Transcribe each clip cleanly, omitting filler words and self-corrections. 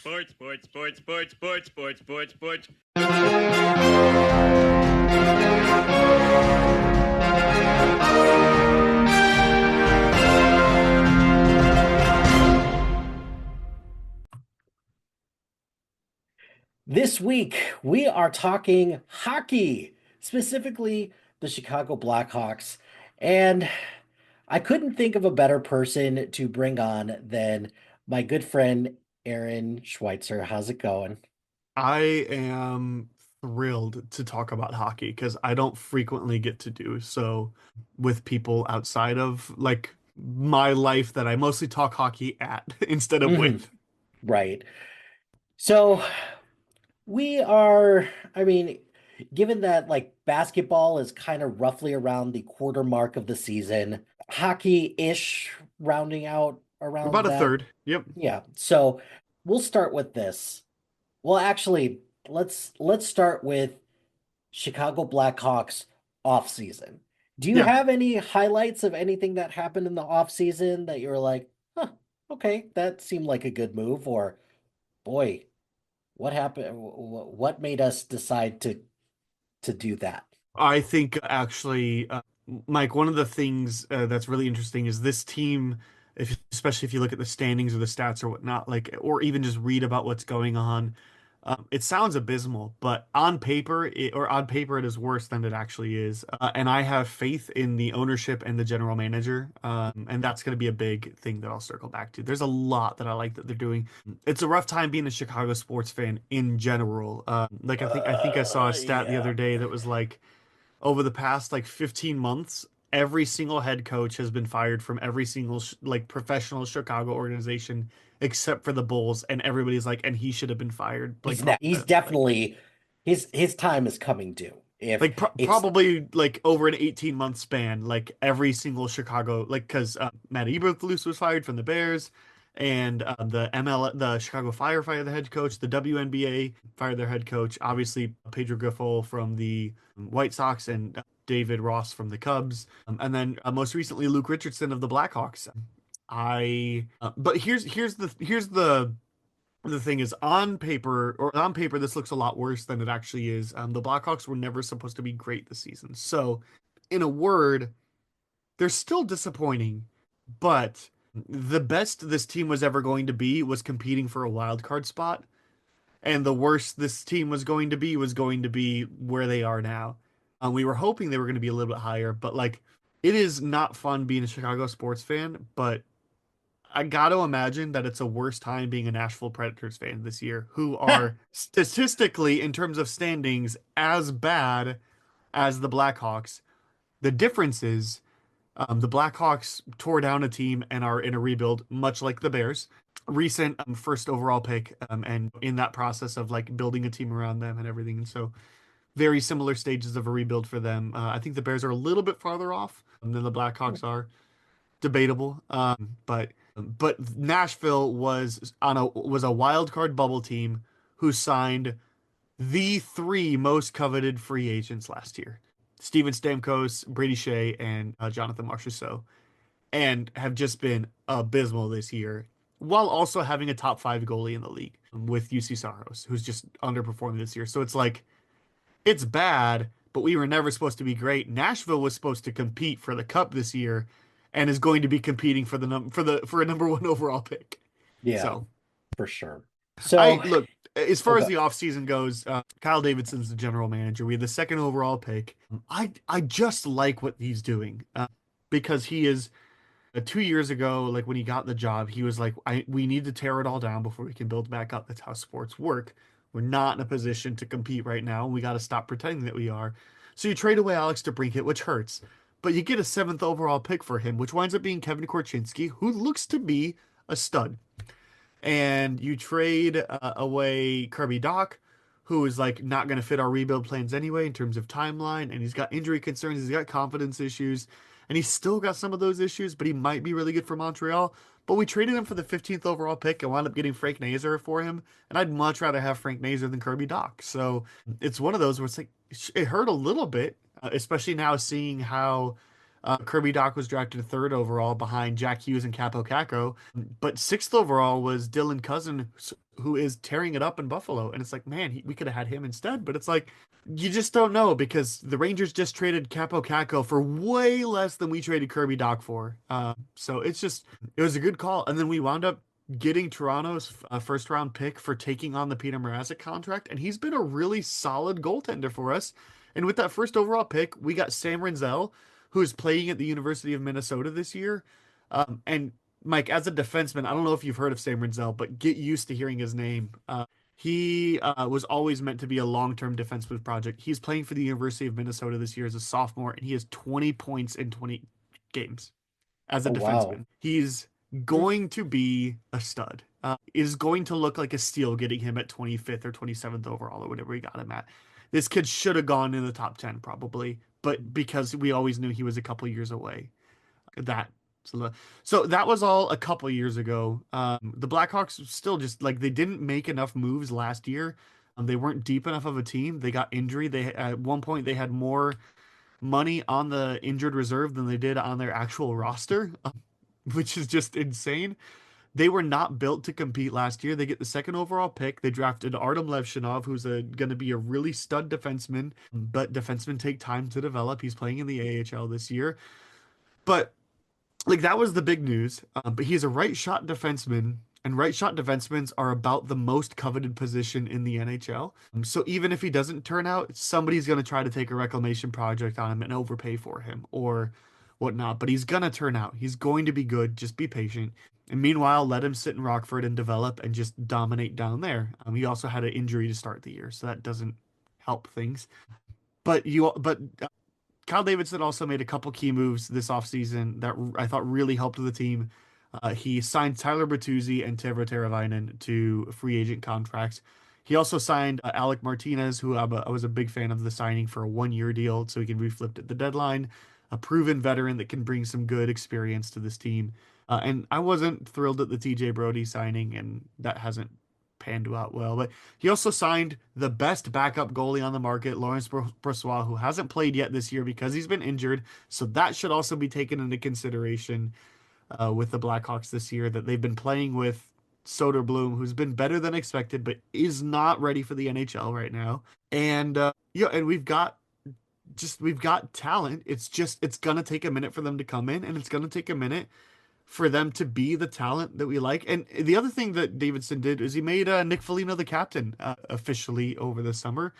Sports, sports, sports, sports, sports, sports, sports, sports. This week, we are talking hockey, specifically the Chicago Blackhawks. And I couldn't think of a better person to bring on than my good friend, Aaron Schweitzer. How's it going? I am thrilled to talk about hockey because I don't frequently get to do so with people outside of like my life that I mostly talk hockey at instead of Mhm. with. Right. So we are, I mean, given that like basketball is kind of roughly around the quarter mark of the season, hockey-ish rounding out around About a that. third. Yep. Yeah. So we'll start with this. Well, actually, let's start with Chicago Blackhawks off season. Do you Yeah. have any highlights of anything that happened in the off season that you're like, huh, okay, that seemed like a good move, or boy, what happened? What made us decide to do that? I think actually, Mike, one of the things that's really interesting is this team, especially if you look at the standings or the stats or whatnot, like, or even just read about what's going on. It sounds abysmal, but on paper, it is worse than it actually is. And I have faith in the ownership and the general manager. And that's going to be a big thing that I'll circle back to. There's a lot that I like that they're doing. It's a rough time being a Chicago sports fan in general. Like I think I saw a stat the Yeah. other day that was like over the past like 15 months, every single head coach has been fired from every single like professional Chicago organization except for the Bulls, and everybody's like, and he should have been fired like He's like definitely his time is coming due. If it's probably like over an 18-month span, like every single Chicago, like because Matt Eberflus was fired from the Bears, and the Chicago Fire fired the head coach, the WNBA fired their head coach, obviously Pedro Grifol from the White Sox, and David Ross from the Cubs, and then most recently Luke Richardson of the Blackhawks. But here's the thing is on paper this looks a lot worse than it actually is. The Blackhawks were never supposed to be great this season. So, in a word, they're still disappointing, but the best this team was ever going to be was competing for a wild card spot, and the worst this team was going to be where they are now. We were hoping they were going to be a little bit higher, but like it is not fun being a Chicago sports fan, but I got to imagine that it's a worse time being a Nashville Predators fan this year, who are statistically, in terms of standings, as bad as the Blackhawks. The difference is the Blackhawks tore down a team and are in a rebuild, much like the Bears. Recent first overall pick, and in that process of like building a team around them and everything. And so, very similar stages of a rebuild for them. I think the Bears are a little bit farther off than the Blackhawks are, debatable. But Nashville was a wild card bubble team who signed the three most coveted free agents last year: Steven Stamkos, Brady Shea, and Jonathan Marchessault, and have just been abysmal this year, while also having a top five goalie in the league with UC Saros, who's just underperformed this year. So it's like it's bad, but we were never supposed to be great. Nashville was supposed to compete for the cup this year and is going to be competing for for a number one overall pick. yeah, So, for sure. I So, look as far as okay. the offseason goes, Kyle Davidson's the general manager. We had the second overall pick. I just like what he's doing because he is 2 years ago, like when he got the job, he was like, we need to tear it all down before we can build back up. That's how sports work. We're not in a position to compete right now. We got to stop pretending that we are. So you trade away Alex DeBrincat, which hurts, but you get a seventh overall pick for him, which winds up being Kevin Korchinski, who looks to be a stud. And you trade away Kirby Doc, who is like not going to fit our rebuild plans anyway in terms of timeline, and he's got injury concerns, he's got confidence issues, and he's still got some of those issues, but he might be really good for Montreal. But we traded him for the 15th overall pick and wound up getting Frank Nazar for him, and I'd much rather have Frank Nazar than Kirby Doc. So it's one of those where it's like it hurt a little bit, especially now seeing how Kirby Doc was drafted third overall behind Jack Hughes and Capo Caco, but sixth overall was Dylan Cousin, who is tearing it up in Buffalo. And it's like, man, we could have had him instead. But it's like, you just don't know because the Rangers just traded Capo Caco for way less than we traded Kirby Doc for. So it was a good call. And then we wound up getting Toronto's first round pick for taking on the Peter Mrazek contract. And he's been a really solid goaltender for us. And with that first overall pick, we got Sam Renzel, who's playing at the University of Minnesota this year. And Mike, as a defenseman, I don't know if you've heard of Sam Renzel, but get used to hearing his name. He was always meant to be a long-term defenseman project. He's playing for the University of Minnesota this year as a sophomore, and he has 20 points in 20 games as a Oh, wow. defenseman. He's going to be a stud. It is going to look like a steal getting him at 25th or 27th overall or whatever we got him at. This kid should have gone in the top 10 probably, but because we always knew he was a couple years away. That so that was all a couple years ago. The Blackhawks still just like they didn't make enough moves last year. They weren't deep enough of a team. They got injury. They at one point they had more money on the injured reserve than they did on their actual roster, which is just insane. They were not built to compete last year. They get the second overall pick. They drafted Artem Levshinov, who's going to be a really stud defenseman, but defensemen take time to develop. He's playing in the AHL this year. But like that was the big news. But he's a right shot defenseman, and right shot defensemen are about the most coveted position in the NHL. So even if he doesn't turn out, somebody's going to try to take a reclamation project on him and overpay for him or whatnot. But he's going to turn out. He's going to be good. Just be patient. And meanwhile, let him sit in Rockford and develop and just dominate down there. He also had an injury to start the year, so that doesn't help things. But Kyle Davidson also made a couple key moves this offseason that I thought really helped the team. He signed Tyler Bertuzzi and Teuvo Teravainen to free agent contracts. He also signed Alec Martinez, who I was a big fan of the signing for a 1-year deal, so he can be flipped at the deadline. A proven veteran that can bring some good experience to this team. And I wasn't thrilled at the TJ Brody signing, and that hasn't panned out well. But he also signed the best backup goalie on the market, Lawrence Brossoit, who hasn't played yet this year because he's been injured. So that should also be taken into consideration with the Blackhawks this year, that they've been playing with Soderblom, who's been better than expected, but is not ready for the NHL right now. And and we've got talent. It's gonna take a minute for them to come in, and it's gonna take a minute for them to be the talent that we like. And the other thing that Davidson did is he made Nick Foligno the captain officially over the summer,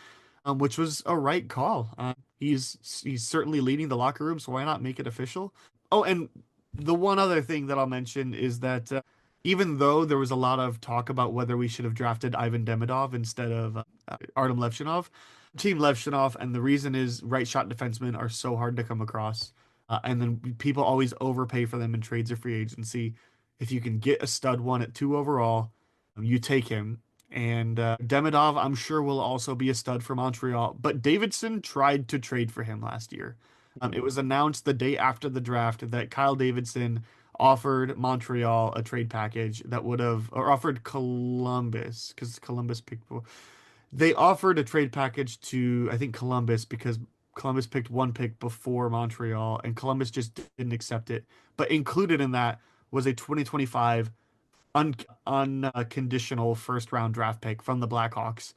which was a right call. He's certainly leading the locker room, so why not make it official? Oh, and the one other thing that I'll mention is that even though there was a lot of talk about whether we should have drafted Ivan Demidov instead of Artem Levshinov, Team Levshinov, and the reason is right shot defensemen are so hard to come across. And then people always overpay for them in trades or free agency. If you can get a stud one at 2 overall, you take him. And Demidov, I'm sure, will also be a stud for Montreal. But Davidson tried to trade for him last year. It was announced the day after the draft that Kyle Davidson offered Montreal a trade package that would have, or offered Columbus, because Columbus picked. They offered a trade package to, I think, Columbus because Columbus picked one pick before Montreal, and Columbus just didn't accept it. But included in that was a 2025 unconditional first round draft pick from the Blackhawks,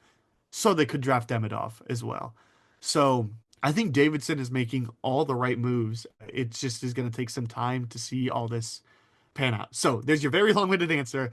so they could draft Demidov as well. So I think Davidson is making all the right moves. It just is going to take some time to see all this pan out. So there's your very long-winded answer.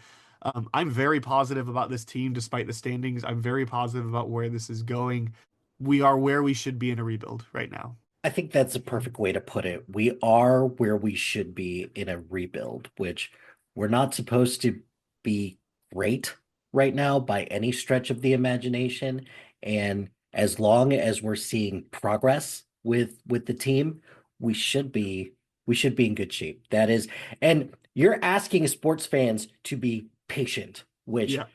I'm very positive about this team despite the standings. I'm very positive about where this is going. We are where we should be in a rebuild right now. I think that's a perfect way to put it. We are where we should be in a rebuild, which we're not supposed to be great right now by any stretch of the imagination. And as long as we're seeing progress with the team, we should be in good shape. That is, and you're asking sports fans to be patient, which Yeah.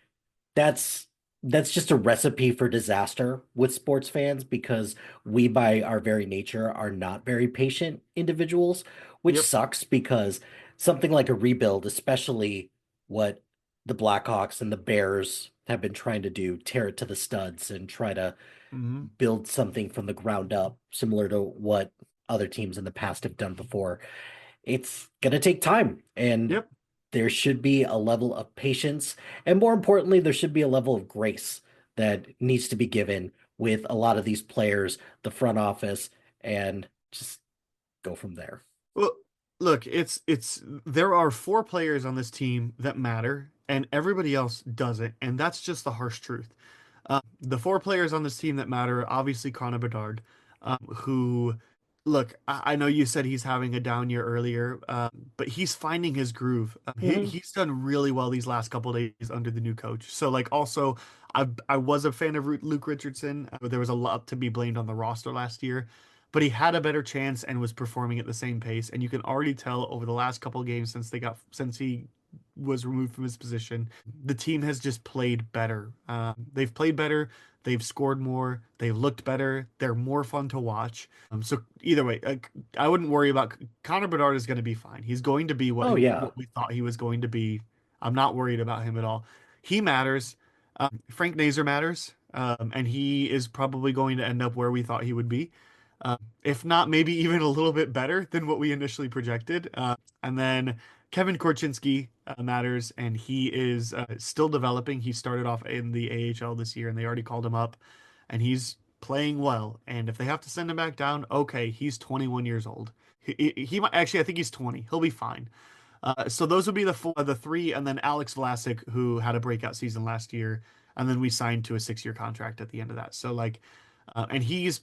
that's just a recipe for disaster with sports fans because we, by our very nature, are not very patient individuals, which Yep. sucks because something like a rebuild, especially what the Blackhawks and the Bears have been trying to do, tear it to the studs and try to hmm build something from the ground up, similar to what other teams in the past have done before. It's going to take time, and Yep. there should be a level of patience, and more importantly, there should be a level of grace that needs to be given with a lot of these players, the front office, and just go from there. Well, look, it's there are four players on this team that matter, and everybody else doesn't, and that's just the harsh truth. The four players on this team that matter, are obviously Connor Bedard, who, look, I know you said he's having a down year earlier, but he's finding his groove. Mhm. He's done really well these last couple days under the new coach. So, like, also, I was a fan of Luke Richardson. There was a lot to be blamed on the roster last year, but he had a better chance and was performing at the same pace. And you can already tell over the last couple of games since he was removed from his position, the team has just played better. They've played better. They've scored more. They've looked better. They're more fun to watch. So either way, I wouldn't worry about Connor Bedard is going to be fine. He's going to be Oh yeah. what we thought he was going to be. I'm not worried about him at all. He matters. Frank Nazar matters, and he is probably going to end up where we thought he would be. If not, maybe even a little bit better than what we initially projected. And then Kevin Korchinski matters, and he is still developing. He started off in the AHL this year, and they already called him up, and he's playing well. And if they have to send him back down, okay, he's 21 years old. He might actually, I think he's 20. He'll be fine. So those would be the three, and then Alex Vlasic, who had a breakout season last year, and then we signed to a 6-year contract at the end of that. So like, and he's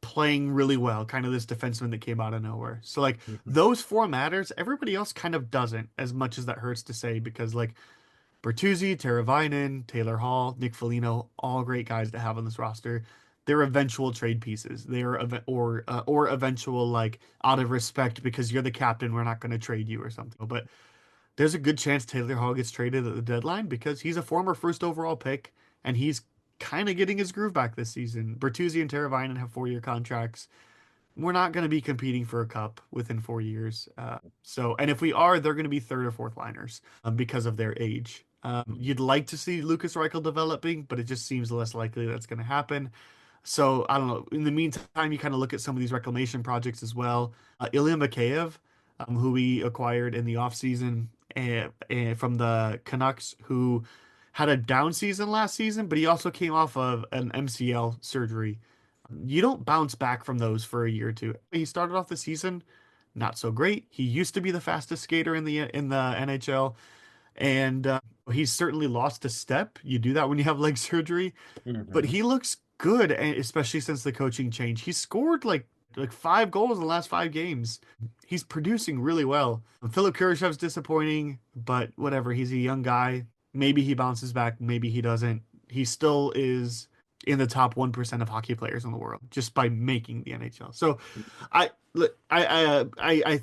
playing really well, kind of this defenseman that came out of nowhere. So like Mhm. those four matters. Everybody else kind of doesn't, as much as that hurts to say, because like Bertuzzi, Teravainen, Taylor Hall, Nick Foligno, all great guys to have on this roster. They're eventual trade pieces. Or eventual like out of respect because you're the captain, we're not going to trade you or something. But there's a good chance Taylor Hall gets traded at the deadline because he's a former first overall pick and he's kind of getting his groove back this season. Bertuzzi and Teravainen have 4-year contracts. We're not going to be competing for a cup within 4 years. And if we are, they're going to be third or fourth liners because of their age. You'd like to see Lucas Reichel developing, but it just seems less likely that's going to happen. So I don't know. In the meantime, you kind of look at some of these reclamation projects as well. Ilya Mikheyev, who we acquired in the offseason from the Canucks, who had a down season last season, but he also came off of an MCL surgery. You don't bounce back from those for a year or two. He started off the season not so great. He used to be the fastest skater in the NHL, and he's certainly lost a step. You do that when you have leg surgery, but Mhm. he looks good, and especially since the coaching change. He scored like 5 goals in the last 5 games. He's producing really well. Philip Kurashev's disappointing, but whatever. He's a young guy. Maybe he bounces back. Maybe he doesn't. He still is in the top 1% of hockey players in the world just by making the NHL. So I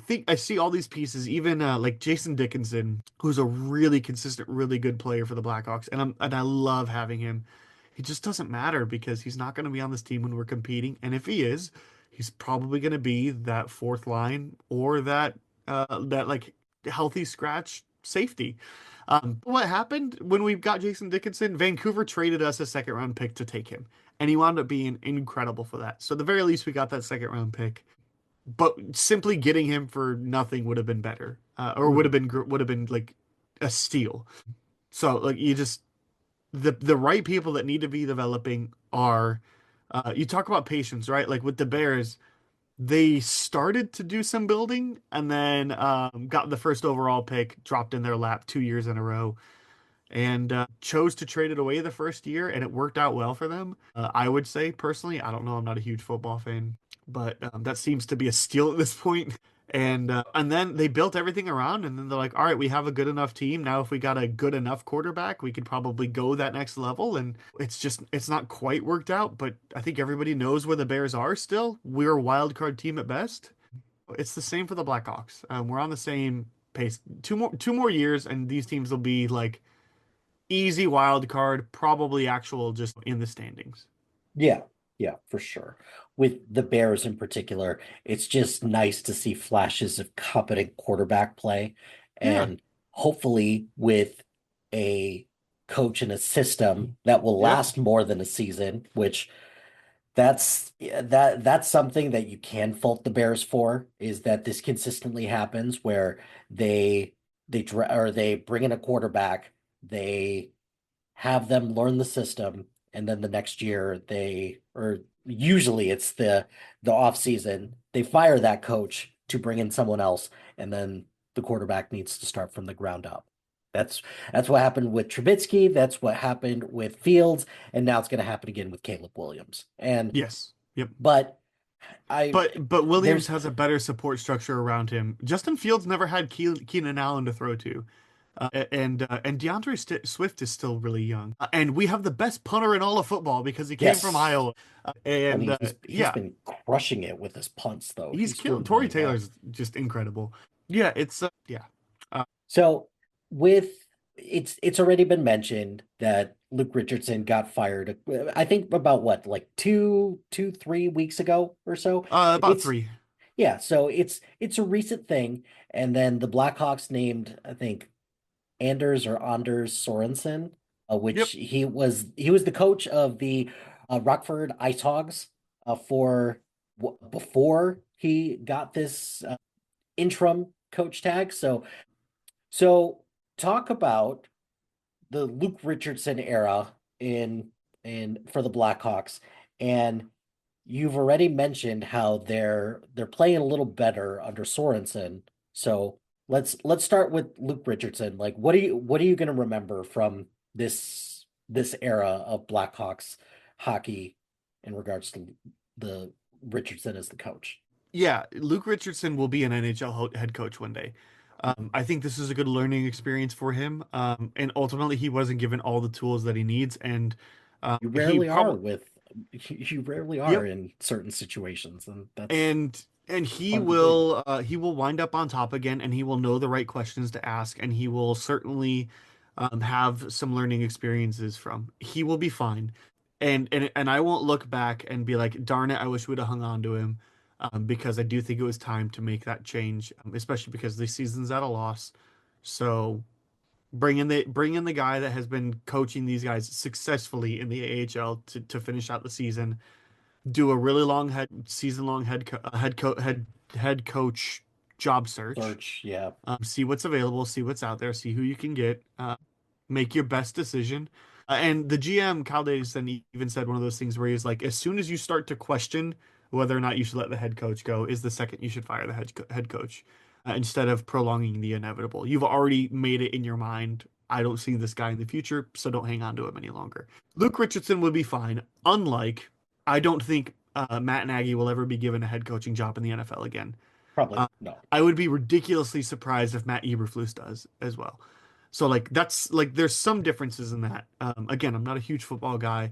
think I see all these pieces, even like Jason Dickinson, who's a really consistent, really good player for the Blackhawks, and I love having him. He just doesn't matter because he's not going to be on this team when we're competing, and if he is, he's probably going to be that fourth line or that like healthy scratch safety. What happened when we got Jason Dickinson? Vancouver traded us a second round pick to take him, and he wound up being incredible for that. So at the very least, we got that second round pick. But simply getting him for nothing would have been better, or Mhm. would have been like a steal. So like you just the right people that need to be developing are. You talk about patience, right? Like with the Bears, they started to do some building and then got the first overall pick dropped in their lap 2 years in a row and chose to trade it away the first year, and it worked out well for them. I would say personally, I don't know, I'm not a huge football fan, but that seems to be a steal at this point. And then they built everything around, and then they're like, all right, we have a good enough team now. If we got a good enough quarterback, we could probably go that next level. And it's not quite worked out, but I think everybody knows where the Bears are still. We're a wild card team at best. It's the same for the Blackhawks. We're on the same pace. Two more years, and these teams will be like easy wild card, probably actual just in the standings. Yeah, yeah, for sure. With the Bears in particular, it's just nice to see flashes of competent quarterback play. Yeah. And hopefully, with a coach and a system that will Yep. last more than a season, which that's something that you can fault the Bears for, is that this consistently happens where they bring in a quarterback, they have them learn the system, and then the next year or usually it's the off season, they fire that coach to bring in someone else, and then the quarterback needs to start from the ground up. That's that's what happened with Trubisky, that's what happened with Fields, and now it's going to happen again with Caleb Williams. And Yes. Yep. but I But Williams there's has a better support structure around him. Justin Fields never had Keenan Allen to throw to. And Swift is still really young. And we have the best punter in all of football because he came from yes. Iowa. I And mean, he's yeah, been crushing it with his punts, though. he's He's killing. doing Tory really well. Taylor's just incredible. Yeah, it's yeah. So with it's already been mentioned that Luke Richardson got fired. I think about what, like 3 weeks ago or so. About It's three. yeah. So it's a recent thing, and then the Blackhawks named, I think, Anders Sorensen, which Yep. he was the coach of the Rockford Ice Hogs for before he got this interim coach tag. So talk about the Luke Richardson era in for the Blackhawks, and you've already mentioned how they're playing a little better under Sorensen. So let's start with Luke Richardson. Like, what are you going to remember from this era of Blackhawks hockey in regards to the Richardson as the coach? Yeah, Luke Richardson will be an head coach one day. I think this is a good learning experience for him. And ultimately, he wasn't given all the tools that he needs, and You he rarely are probably with you rarely are yep. in certain situations, and that's And hard to do. he will wind up on top again, and he will know the right questions to ask, and he will certainly have some learning experiences from. He will be fine, and I won't look back and be like, darn it, I wish we'd have hung on to him, because I do think it was time to make that change, especially because this season's at a loss. So bring in the guy that has been coaching these guys successfully in the AHL to finish out the season, do a really long season long head coach job search. Search, yeah. See what's available, see what's out there, see who you can get. Make your best decision. And the GM Cal Davison even said one of those things where he's like, as soon as you start to question whether or not you should let the head coach go, is the second you should fire the head coach, instead of prolonging the inevitable. You've already made it in your mind. I don't see this guy in the future, so don't hang on to him any longer. Luke Richardson would be fine. Unlike, I don't think Matt Nagy will ever be given a head coaching job in the NFL again. Probably Uh, no. I would be ridiculously surprised if Matt Eberflus does as well. So like that's like there's some differences in that. Again, I'm not a huge football guy,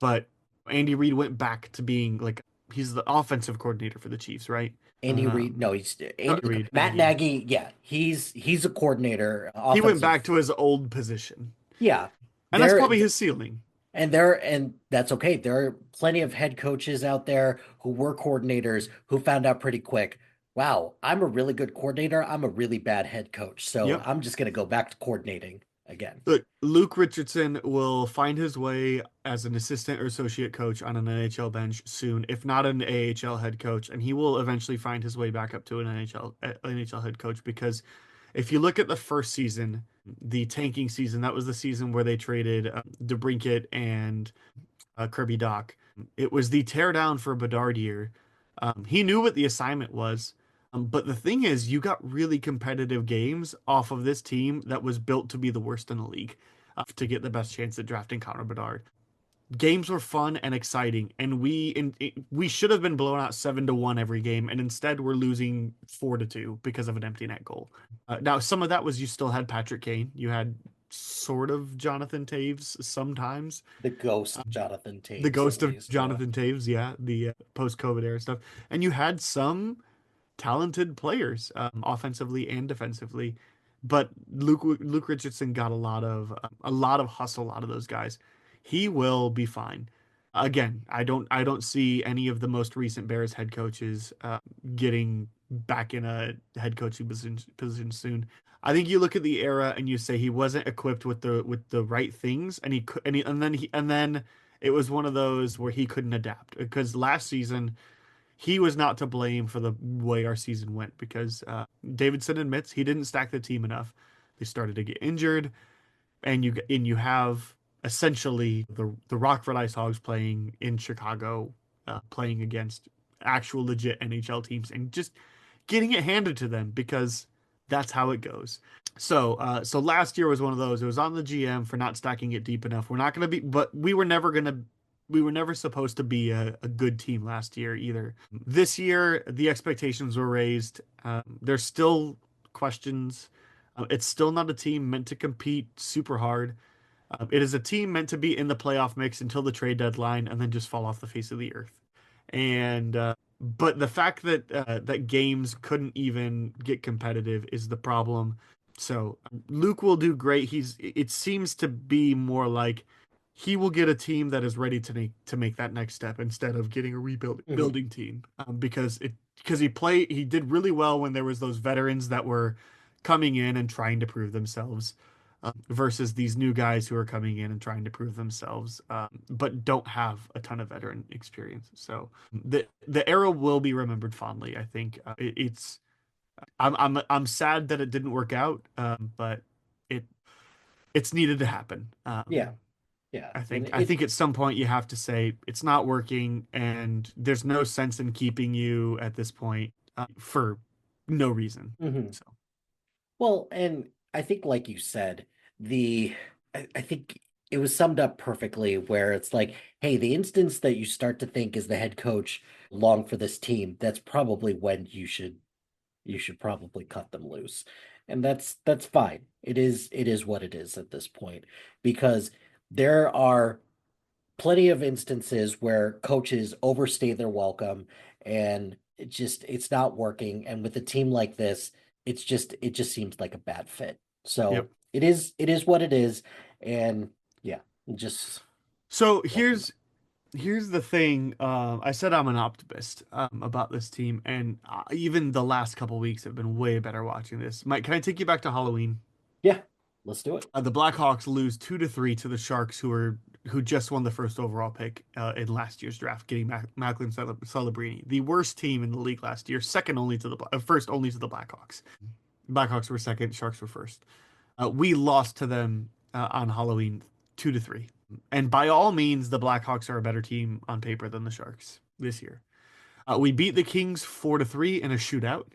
but Andy Reid went back to being like he's the offensive coordinator for the Chiefs, right? Andy Reid, Um, no, he's not Andy, Reid, Matt Nagy. Nagy, yeah, he's a coordinator, He went offensive. back to his old position, Yeah, and that's there probably his ceiling. and that's okay. There are plenty of head coaches out there who were coordinators who found out pretty quick, wow, I'm a really good coordinator. I'm a really bad head coach. So Yep. I'm just gonna go back to coordinating again. Look, Luke Richardson will find his way as an assistant or associate coach on an NHL bench soon, if not an AHL head coach, and he will eventually find his way back up to an NHL head coach because if you look at the first season, the tanking season, that was the season where they traded DeBrincat and Kirby Doc. It was the teardown for Bedard year. He knew what the assignment was. But the thing is, you got really competitive games off of this team that was built to be the worst in the league, to get the best chance at drafting Connor Bedard. Games were fun and exciting, and we should have been blown out 7-1 every game, and instead we're losing 4-2 because of an empty net goal. Now, some of that was you still had Patrick Kane, you had sort of Jonathan Taves sometimes, The ghost um, Jonathan the Taves, at ghost of least. Yeah. Jonathan Taves, yeah, the post-COVID era stuff, and you had some talented players, offensively and defensively. But Luke Richardson got a lot of hustle out of those guys. He will be fine. Again, I don't see any of the most recent Bears head coaches getting back in a head coaching position soon. I think you look at the era and you say he wasn't equipped with the right things, and he could, and then It was one of those where he couldn't adapt because last season he was not to blame for the way our season went because Davidson admits he didn't stack the team enough. They started to get injured, and you have essentially the Rockford Ice Hogs playing in Chicago, playing against actual legit NHL teams, and just getting it handed to them because that's how it goes. So last year was one of those. It was on the GM for not stacking it deep enough. We're not going to be, but we were never supposed to be a good team last year either. This year, the expectations were raised. There's still questions. It's still not a team meant to compete super hard. It is a team meant to be in the playoff mix until the trade deadline and then just fall off the face of the earth. And but the fact that that games couldn't even get competitive is the problem. So Luke will do great. It seems to be more like he will get a team that is ready to make that next step instead of getting a rebuild Mhm. building team because he did really well when there was those veterans that were coming in and trying to prove themselves versus these new guys who are coming in and trying to prove themselves, but don't have a ton of veteran experience. So the era will be remembered fondly. I think it's I'm sad that it didn't work out, but it it's needed to happen. Yeah, yeah, I and think I think at some point you have to say it's not working, and there's no sense in keeping you at this point for no reason. mhm. So Well, and I think, like you said, the I think it was summed up perfectly where it's like, hey, the instance that you start to think is the head coach long for this team, that's probably when you should probably cut them loose. And that's fine. It is what it is at this point because there are plenty of instances where coaches overstay their welcome and it's not working. And with a team like this, it just seems like a bad fit. yep. So it is what it is. And yeah, just So go from here's the thing. I said I'm an optimist about this team, and even the last couple weeks have been way better watching this. Mike, can I take you back to Halloween? there. Yeah, let's do it. The Blackhawks lose 2-3 to the Sharks, who just won the first overall pick in last year's draft, getting Macklin Celebrini, the worst team in the league last year, second only to the first only to the Blackhawks. Blackhawks were second, Sharks were first. We lost to them on Halloween 2-3. And by all means, the Blackhawks are a better team on paper than the Sharks this year. We beat the Kings 4-3 in a shootout.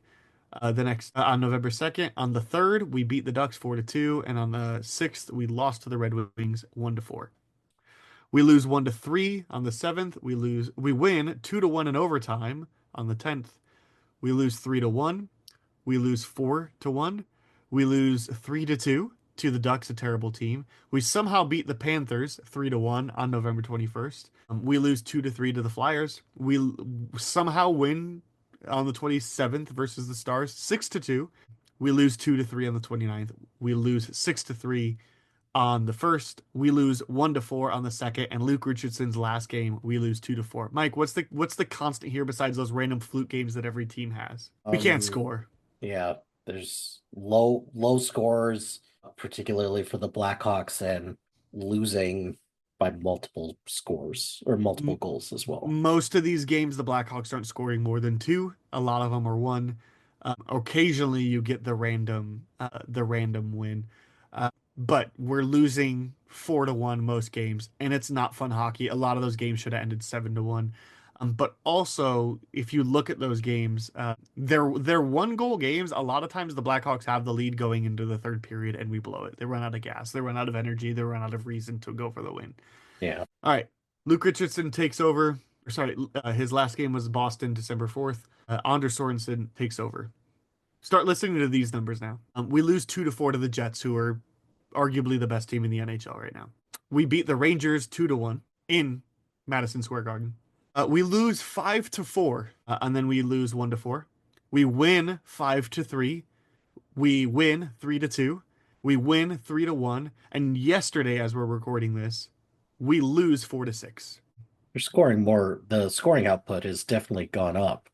The next on November 2nd, on the 3rd, we beat the Ducks 4-2, and on the 6th, we lost to the Red Wings 1-4. We lose 1-3 on the 7th. We win 2-1 in overtime on the 10th. We lose 3-1. We lose 4-1. We lose 3-2 to the Ducks, a terrible team. We somehow beat the Panthers 3-1 on November 21st. We lose 2-3 to the Flyers. We somehow win on the 27th versus the Stars 6-2. We lose 2-3 on the 29th. We lose 6-3 on the first. We lose 1-4 on the second. And Luke Richardson's last game, we lose 2-4. Mike, what's the constant here besides those random fluke games that every team has? We can't Um, score. yeah, there's low scores, particularly for the Blackhawks, and losing by multiple scores or multiple M- goals as well. Most of these games, the Blackhawks aren't scoring more than two. A lot of them are one. Occasionally, you get the random win, but we're losing 4-1 most games, and it's not fun hockey. A lot of those games should have ended 7-1. But also, if you look at those games, they're one goal games. A lot of times, the Blackhawks have the lead going into the third period, and we blow it. They run out of gas. They run out of energy. They run out of reason to go for the win. Yeah. All right. Luke Richardson takes over. Sorry, his last game was Boston, December 4th. Anders Sorensen takes over. Start listening to these numbers now. We lose 2-4 to the Jets, who are arguably the best team in the NHL right now. We beat the Rangers 2-1 in Madison Square Garden. We lose 5-4, and then we lose 1-4. We win 5-3. We win 3-2. We win 3-1. And yesterday, as we're recording this, we lose 4-6. You're scoring more. The scoring output has definitely gone up.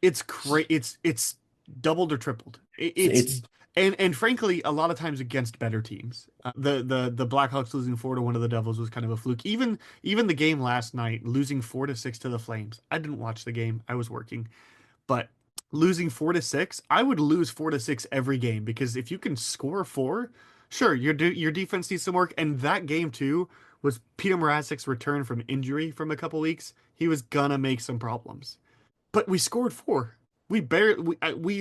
It's great. It's doubled or tripled. It's And frankly, a lot of times against better teams. The Blackhawks losing 4 to one of the Devils was kind of a fluke. Even the game last night, losing 4-6 to the Flames. I didn't watch the game. I was working. But losing 4-6, I would lose 4-6 every game because if you can score 4, sure, your defense needs some work. And that game too was Peter Mrazek's return from injury from a couple weeks. He was gonna make some problems. But we scored 4. We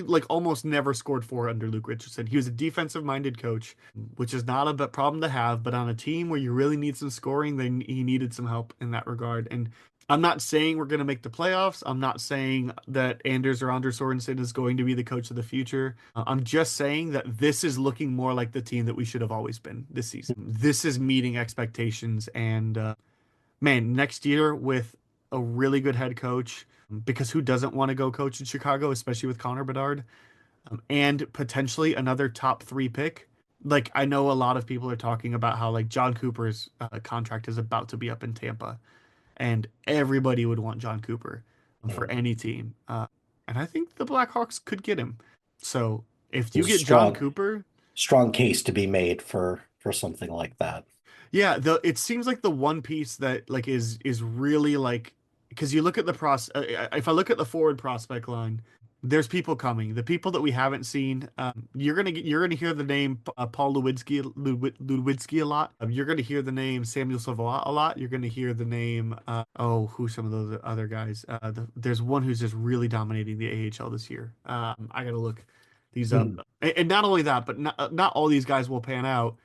like almost never scored 4 under Luke Richardson. He was a defensive minded coach, which is not a problem to have, but on a team where you really need some scoring, then he needed some help in that regard. And I'm not saying we're going to make the playoffs. I'm not saying that Anders or Anders Sorensen is going to be the coach of the future. I'm just saying that this is looking more like the team that we should have always been this season. This is meeting expectations, and man, next year with a really good head coach, because who doesn't want to go coach in Chicago, especially with Connor Bedard, and potentially another top 3 pick. Like, I know a lot of people are talking about how like John Cooper's contract is about to be up in Tampa, and everybody would want John Cooper for any team. And I think the Blackhawks could get him. So if you There's a get John strong Cooper, strong case to be made for something like that. yeah, it seems like the one piece that like is really like, because you look at the if I look at the forward prospect line, there's people coming. The people that we haven't seen, you're gonna hear the name Paul Ludwitsky a lot. You're gonna hear the name Samuel Savoie a lot. You're gonna hear the name who some of those other guys. There's one who's just really dominating the AHL this year. I gotta look these up. Mhm. And not only that, but not all these guys will pan out,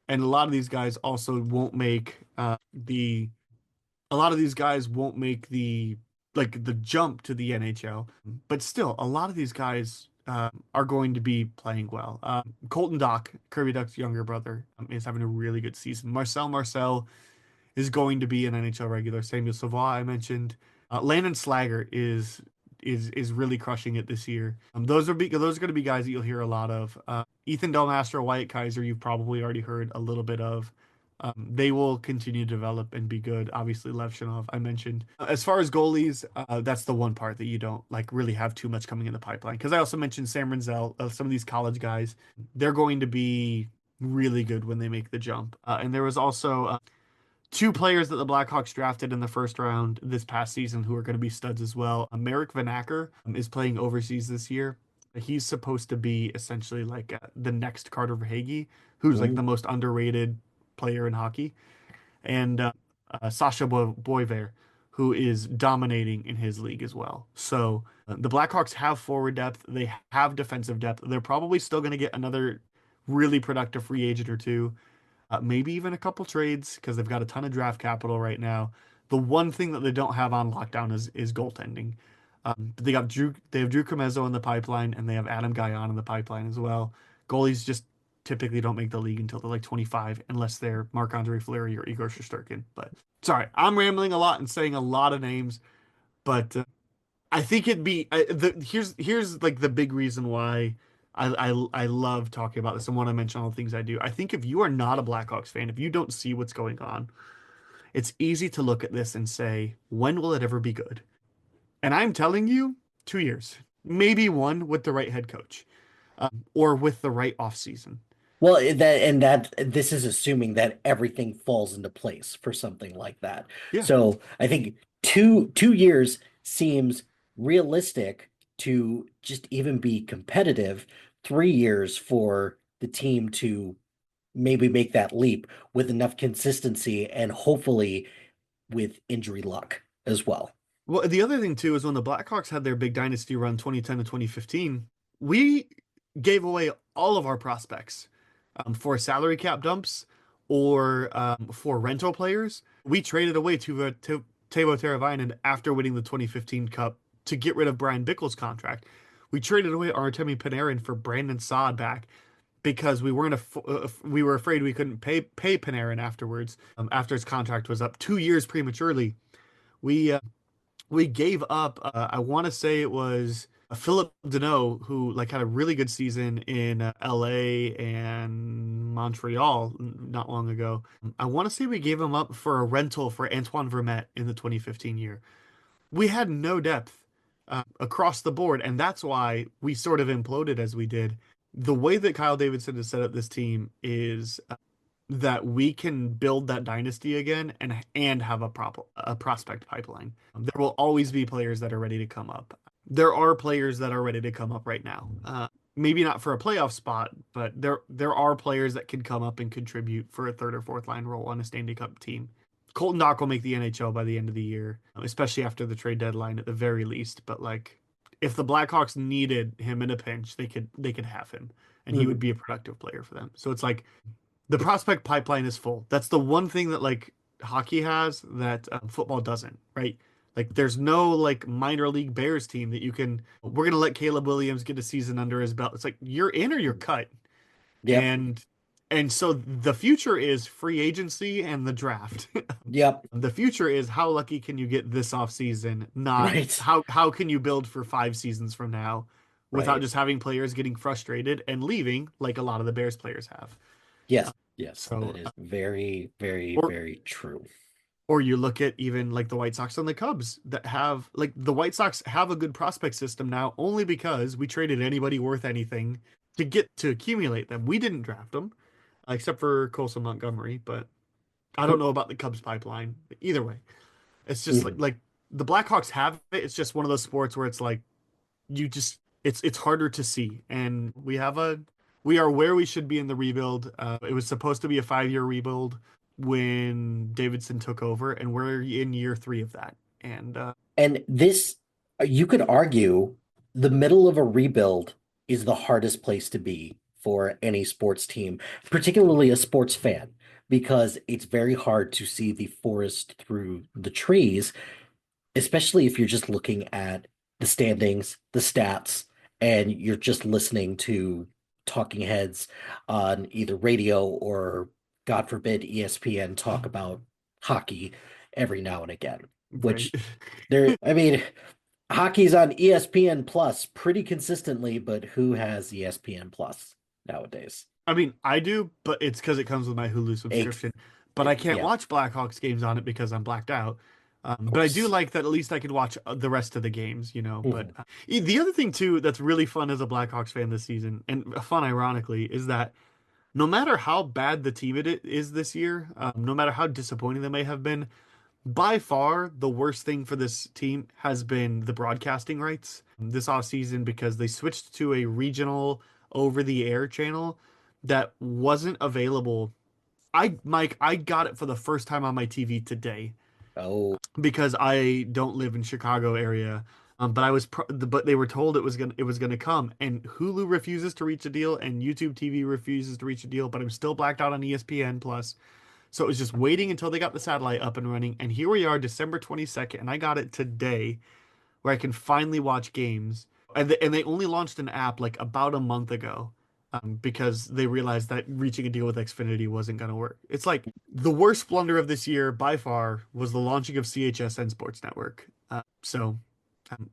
and a lot of these guys also won't make the a lot of these guys won't make the jump to the NHL, but still a lot of these guys are going to be playing well. Colton Dock, Kirby Duck's younger brother, is having a really good season. Marcel is going to be an NHL regular. Samuel Savoie, I mentioned. Landon Slager is really crushing it this year. Those are going to be guys that you'll hear a lot of. Ethan Delmaster, Wyatt Kaiser, you've probably already heard a little bit of. They will continue to develop and be good. Obviously, Levshinov, I mentioned. As far as goalies, that's the one part that you don't like really have too much coming in the pipeline. Because I also mentioned Sam Renzel, some of these college guys, they're going to be really good when they make the jump. And there was also 2 players that the Blackhawks drafted in the first round this past season who are going to be studs as well. Merrick Vanacker is playing overseas this year. He's supposed to be essentially like the next Carter Verhaeghe, who's like the Ooh. most underrated player in hockey, and Sasha Boiver, who is dominating in his league as well. So the Blackhawks have forward depth. They have defensive depth. They're probably still going to get another really productive free agent or two, maybe even a couple trades because they've got a ton of draft capital right now. The one thing that they don't have on lockdown is goaltending. But they have Drew Comezzo in the pipeline, and they have Adam Guyon in the pipeline as well. Goalies just typically don't make the league until they're like 25, unless they're Marc-Andre Fleury or Igor Shesterkin. But sorry, I'm rambling a lot and saying a lot of names, but I think it'd be here's like the big reason why I love talking about this and want to mention all the things I do. I think if you are not a Blackhawks fan, if you don't see what's going on, it's easy to look at this and say, when will it ever be good? And I'm telling you, 2 years, maybe one with the right head coach, or with the right offseason. Well, that this is assuming that everything falls into place for something like that. Yeah. So I think two years seems realistic to just even be competitive. 3 years for the team to maybe make that leap with enough consistency and hopefully with injury luck as well. Well, the other thing too is when the Blackhawks had their big dynasty run 2010 to 2015, we gave away all of our prospects for salary cap dumps or for rental players. We traded away to Teuvo Teravainen after winning the 2015 Cup to get rid of Brian Bickle's contract. We traded away Artemi Panarin for Brandon Saad back because we were afraid we couldn't pay Panarin afterwards after his contract was up 2 years prematurely. We we gave up. I want to say it was Philip Deneau, who like had a really good season in LA and Montreal not long ago. I want to say we gave him up for a rental for Antoine Vermette in the 2015 year. We had no depth across the board, and that's why we sort of imploded as we did. the way that Kyle Davidson has set up this team is that we can build that dynasty again and have a prospect pipeline. There will always be players that are ready to come up. There are players that are ready to come up right now. Maybe not for a playoff spot, but there are players that can come up and contribute for a third or fourth line role on a Stanley Cup team. Colton Dock will make the NHL by the end of the year, especially after the trade deadline at the very least. But like, if the Blackhawks needed him in a pinch, they could have him, and he would be a productive player for them. So it's like the prospect pipeline is full. That's the one thing that like hockey has that football doesn't, right? Like there's no like minor league Bears team that you can. We're gonna let Caleb Williams get a season under his belt. It's like you're in or you're cut, Yep. and so the future is free agency and the draft. Yep. The future is how lucky can you get this off season, not Right. how can you build for 5 seasons from now without Right. just having players getting frustrated and leaving like a lot of the Bears players have. Yes. Yes. So That is very, very, or very true. or you look at even like the White Sox and the Cubs that have like the White Sox have a good prospect system now only because we traded anybody worth anything to get to accumulate them. We didn't draft them except for Colson Montgomery, but I don't know about the Cubs pipeline. Either way, it's just like Mhm. like the Blackhawks have it. It's just one of those sports where it's like you just it's harder to see, and we are where we should be in the rebuild. It was supposed to be a 5-year rebuild when Davidson took over, and we're in year 3 of that. And And this, you could argue, the middle of a rebuild is the hardest place to be for any sports team, particularly a sports fan, because it's very hard to see the forest through the trees, especially if you're just looking at the standings, the stats, and you're just listening to talking heads on either radio or, God forbid, ESPN talk about hockey every now and again, right. which I mean, hockey's on ESPN Plus pretty consistently, but who has ESPN Plus nowadays? I mean, I do, but it's because it comes with my Hulu Ex subscription. But I can't yeah, watch Blackhawks games on it because I'm blacked out. of But I do course. like that at least I could watch the rest of the games, you know. But Mhm. the other thing too that's really fun as a Blackhawks fan this season, and fun ironically, is that no matter how bad the team it is this year, no matter how disappointing they may have been, by far the worst thing for this team has been the broadcasting rights this offseason because they switched to a regional over the air channel that wasn't available. Mike, I got it for the first time on my TV today Oh, because I don't live in Chicago area. But but they were told it was gonna come, and Hulu refuses to reach a deal, and YouTube TV refuses to reach a deal. But I'm still blacked out on ESPN Plus, so it was just waiting until they got the satellite up and running. And here we are, December 22nd, and I got it today, where I can finally watch games. And they only launched an app like about a month ago, because they realized that reaching a deal with Xfinity wasn't going to work. It's like the worst blunder of this year by far was the launching of CHSN Sports Network.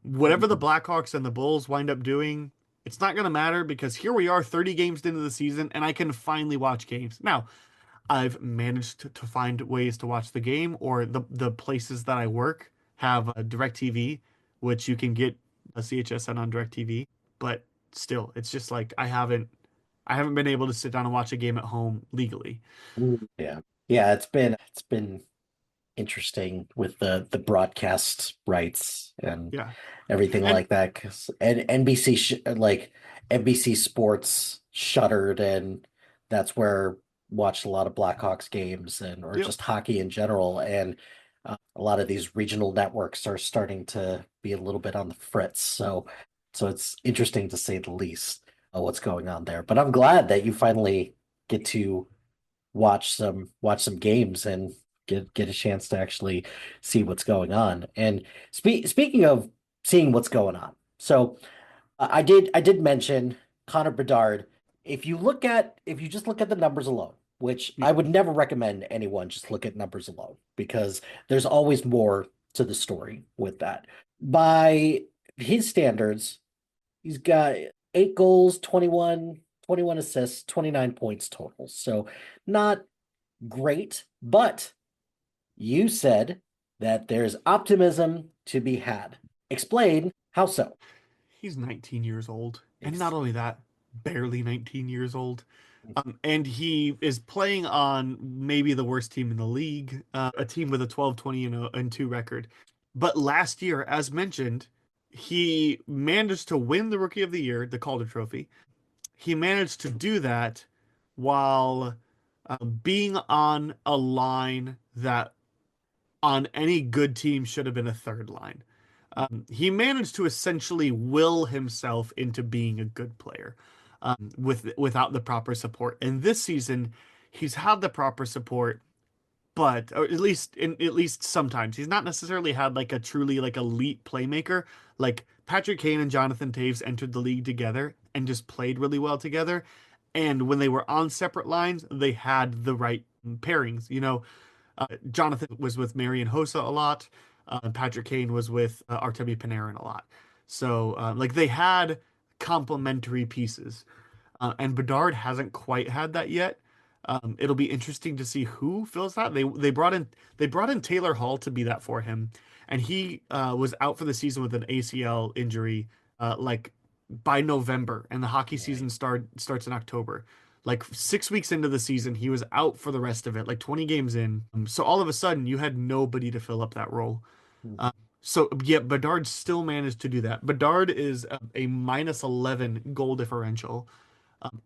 Whatever the Blackhawks and the Bulls wind up doing, it's not going to matter because here we are 30 games into the season and I can finally watch games. Now, I've managed to find ways to watch the game, or the places that I work have a DirecTV, which you can get a CHSN on DirecTV. But still, it's just like I haven't been able to sit down and watch a game at home legally. yeah. Yeah, it's been interesting with the broadcast rights and Yeah, everything and like that. 'Cause and NBC like NBC Sports shuttered, and that's where watched a lot of Blackhawks games and or yep, just hockey in general. And a lot of these regional networks are starting to be a little bit on the fritz. So it's interesting to say the least what's going on there. But I'm glad that you finally get to watch some games and get a chance to actually see what's going on. And speaking of seeing what's going on, so I did mention Connor Bedard. If you just look at the numbers alone, which yeah, I would never recommend anyone just look at numbers alone because there's always more to the story with that. By his standards, he's got 8 goals, 21 assists, 29 points total. So not great, but you said that there's optimism to be had. Explain how so. he's 19 years old, and not Ex only that. barely 19 years old. And he is playing on maybe the worst team in the league, a team with a 12-20 and 2 record. But last year, as mentioned, he managed to win the Rookie of the Year, the Calder Trophy. He managed to do that while being on a line that on any good team should have been a third line. He managed to essentially will himself into being a good player without the proper support. And this season, he's had the proper support, but or at least sometimes he's not necessarily had like a truly like elite playmaker. Like Patrick Kane and Jonathan Toews entered the league together and just played really well together. And when they were on separate lines, they had the right pairings. Jonathan was with Marian Hossa a lot. Patrick Kane was with Artemi Panarin a lot. So like they had complementary pieces, and Bedard hasn't quite had that yet. It'll be interesting to see who fills that. They brought in Taylor Hall to be that for him, and he was out for the season with an ACL injury, like by November, and the hockey season Right. starts in October. Like 6 weeks into the season, he was out for the rest of it, like 20 games in. So all of a sudden, you had nobody to fill up that role. Mhm. Uh, so yeah, Bedard still managed to do that. Bedard is a minus 11 goal differential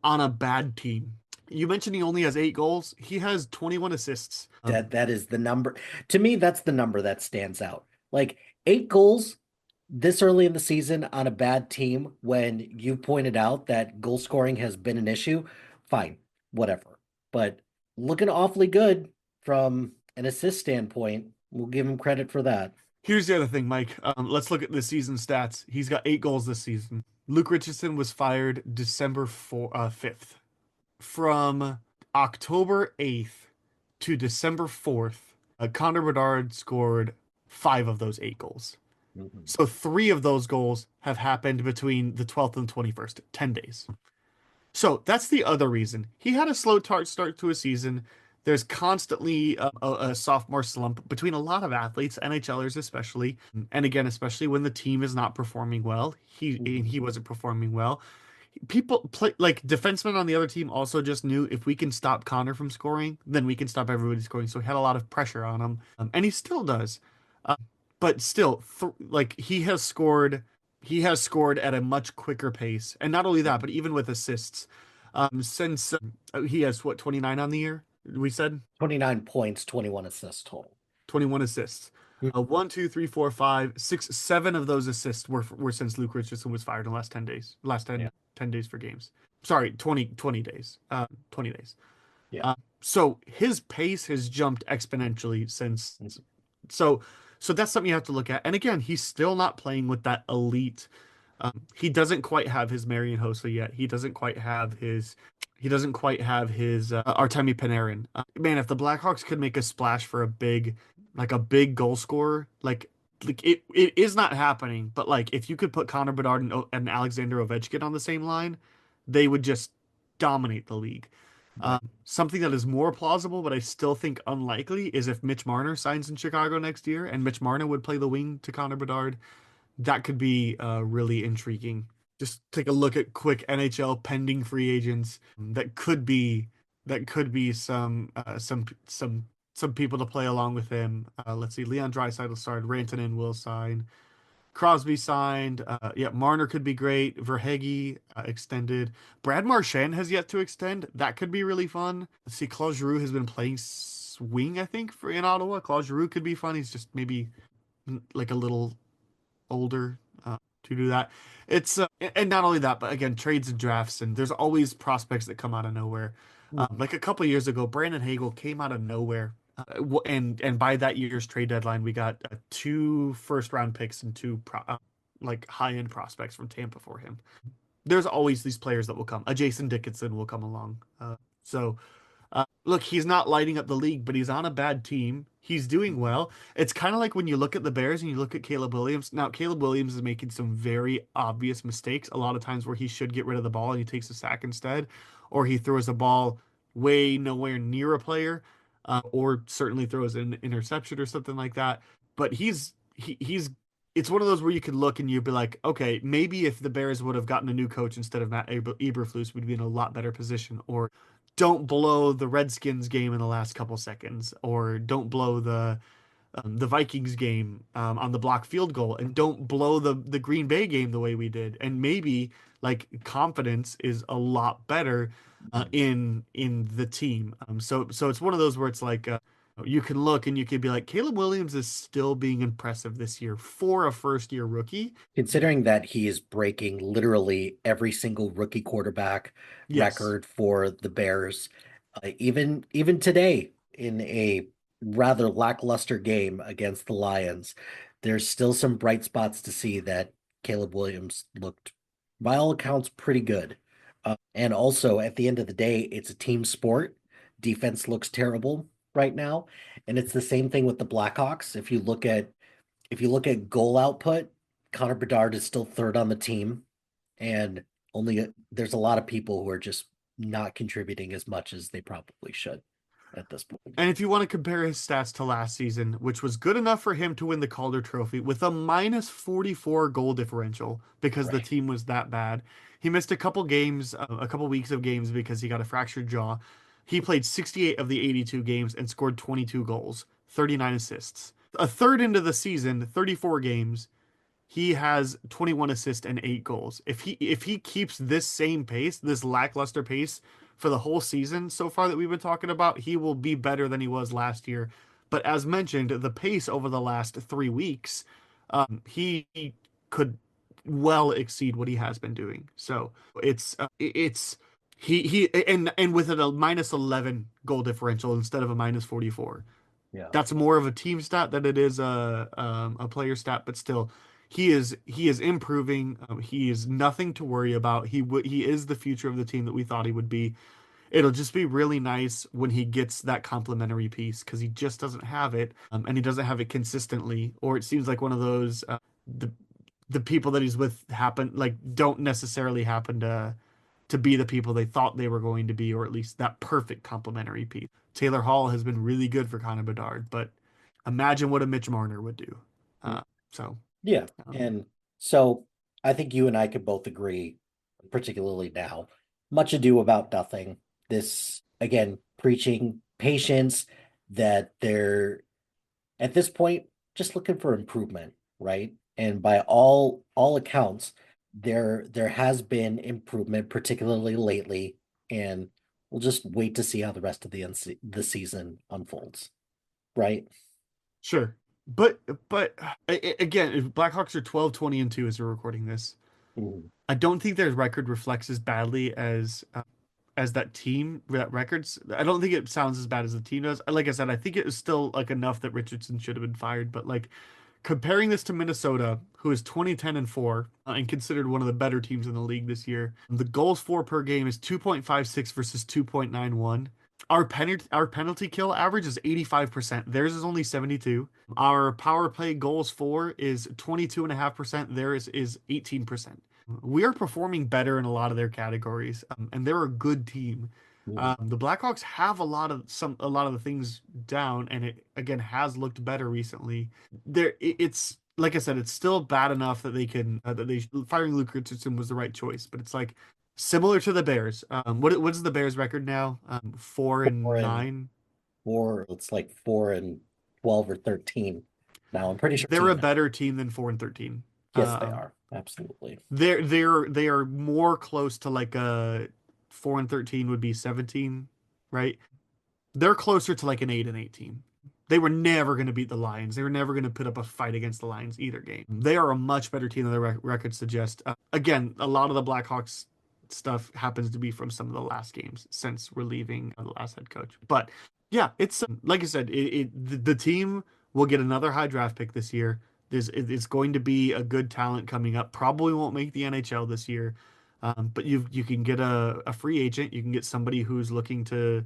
on a bad team. You mentioned he only has 8 goals. He has 21 assists. That is the number. To me, that's the number that stands out. Like 8 goals this early in the season on a bad team when you pointed out that goal scoring has been an issue, fine, whatever. But looking awfully good from an assist standpoint, we'll give him credit for that. Here's the other thing, Mike. Let's look at the season stats. He's got 8 goals this season. Luke Richardson was fired December 5th. From October 8th to December 4th, Connor Bedard scored 5 of those 8 goals. Mhm. So 3 of those goals have happened between the 12th and 21st, 10 days. So that's the other reason. He had a slow start to a season. There's constantly a sophomore slump between a lot of athletes, NHLers especially, and again, especially when the team is not performing well. He Mhm. wasn't performing well. People play like defensemen on the other team also just knew if we can stop Connor from scoring, then we can stop everybody scoring. So he had a lot of pressure on him, and he still does. Uh, but still, like he has scored at a much quicker pace, and not only that, but even with assists, since he has what 29 on the year. We said 29 points, 21 assists total. 21 assists. One, two, three, four, five, six, 7 of those assists were since Luke Richardson was fired in the last 10 days. Last Yeah. 10 days for games. Sorry, 20 days. 20 days. Yeah. So his pace has jumped exponentially since. Mhm. So so that's something you have to look at. And again, he's still not playing with that elite. He doesn't quite have his Marian Hossa yet. He doesn't quite have his Artemi Panarin. Man, if the Blackhawks could make a splash for a big goal scorer, like it is not happening. But like if you could put Connor Bedard and Alexander Ovechkin on the same line, they would just dominate the league. Right. Something that is more plausible, but I still think unlikely, is if Mitch Marner signs in Chicago next year and Mitch Marner would play the wing to Connor Bedard. That could be really intriguing. Just take a look at quick NHL pending free agents. That could be some people to play along with him. Let's see, Leon Draisaitl started, Rantanen will sign, Crosby signed. Yeah, Marner could be great. Verhege extended. Brad Marchand has yet to extend. That could be really fun. Let's see, Claude Giroux has been playing swing, I think, for in Ottawa. Claude Giroux could be fun. He's just maybe like a little older to do that. It's and not only that, but again, trades and drafts, and there's always prospects that come out of nowhere. Mhm. Like a couple of years ago, Brandon Hagel came out of nowhere, and by that year's trade deadline, we got 2 first-round picks and like high-end prospects from Tampa for him. There's always these players that will come. A Jason Dickinson will come along. So look, he's not lighting up the league, but he's on a bad team. He's doing well. It's kind of like when you look at the Bears and you look at Caleb Williams. Now, Caleb Williams is making some very obvious mistakes a lot of times where he should get rid of the ball and he takes a sack instead, or he throws the ball way nowhere near a player, or certainly throws an interception or something like that. But he's it's one of those where you could look and you'd be like, okay, maybe if the Bears would have gotten a new coach instead of Matt Eberflus, we'd be in a lot better position. Or don't blow the Redskins game in the last couple seconds, or don't blow the Vikings game on the block field goal, and don't blow the Green Bay game the way we did. And maybe like confidence is a lot better in the team. So it's one of those where it's like you can look and you can be like, Caleb Williams is still being impressive this year for a first year rookie. Considering that he is breaking literally every single rookie quarterback Yes. record for the Bears, even today in a rather lackluster game against the Lions, there's still some bright spots to see that Caleb Williams looked, by all accounts, pretty good. And also, at the end of the day, it's a team sport. Defense looks terrible right now, and it's the same thing with the Blackhawks. If you look at goal output, Connor Bedard is still third on the team, and there's a lot of people who are just not contributing as much as they probably should at this point. And if you want to compare his stats to last season, which was good enough for him to win the Calder Trophy with a minus 44 goal differential because the Right. team was that bad. He missed a couple games, a couple weeks of games because he got a fractured jaw. He played 68 of the 82 games and scored 22 goals, 39 assists. A third into the season, 34 games, he has 21 assists and 8 goals. If he keeps this same pace, this lackluster pace for the whole season so far that we've been talking about, he will be better than he was last year. But as mentioned, the pace over the last 3 weeks, he could well exceed what he has been doing. So it's he and with a minus 11 goal differential instead of a minus 44. Yeah. That's more of a team stat than it is a player stat, but still, he is improving. He is nothing to worry about. He is the future of the team that we thought he would be. It'll just be really nice when he gets that complimentary piece because he just doesn't have it, and he doesn't have it consistently. Or it seems like one of those the the people that he's with happen like don't necessarily happen to be the people they thought they were going to be, or at least that perfect complementary piece. Taylor Hall has been really good for Connor Bedard, but imagine what a Mitch Marner would do. Mm. So, Yeah. um, And so I think you and I could both agree, particularly now, much ado about nothing. This, again, preaching patience, that they're at this point just looking for improvement, right? And by all accounts, there has been improvement, particularly lately, and we'll just wait to see how the rest of the season unfolds, right? sure. But again, Blackhawks are 12-20-2 as we're recording this. Mhm. I don't think their record reflects as badly as that team that records. I don't think it sounds as bad as the team does. Like I said, I think it was still like enough that Richardson should have been fired, but like comparing this to Minnesota, who is 20-10-4 and considered one of the better teams in the league this year, the goals for per game is 2.56 versus 2.91. Our penalty kill average is 85%. Theirs is only 72. Our power play goals for is 22.5%. Theirs is 18%. We are performing better in a lot of their categories, and they're a good team. Mhm. The Blackhawks have a lot of the things down, and it again has looked better recently. It's like I said, it's still bad enough that they can that they firing Luke Richardson was the right choice, but it's like similar to the Bears. What is the Bears record now? Four Four and and nine. four, it's like 4-12 or 13. Now I'm pretty sure They're a 13. better team than 4-13. Yes, they Um, are. Absolutely. they are more close to like a 4-13 would be 17, right? They're closer to like an 8-18. They were never going to beat the Lions. They were never going to put up a fight against the Lions either game. They are a much better team than their records suggest. Again, a lot of the Blackhawks stuff happens to be from some of the last games since relieving the last head coach. But yeah, it's like I said, the team will get another high draft pick this year. It's going to be a good talent coming up. Probably won't make the NHL this year. But you can get a free agent. You can get somebody who's looking to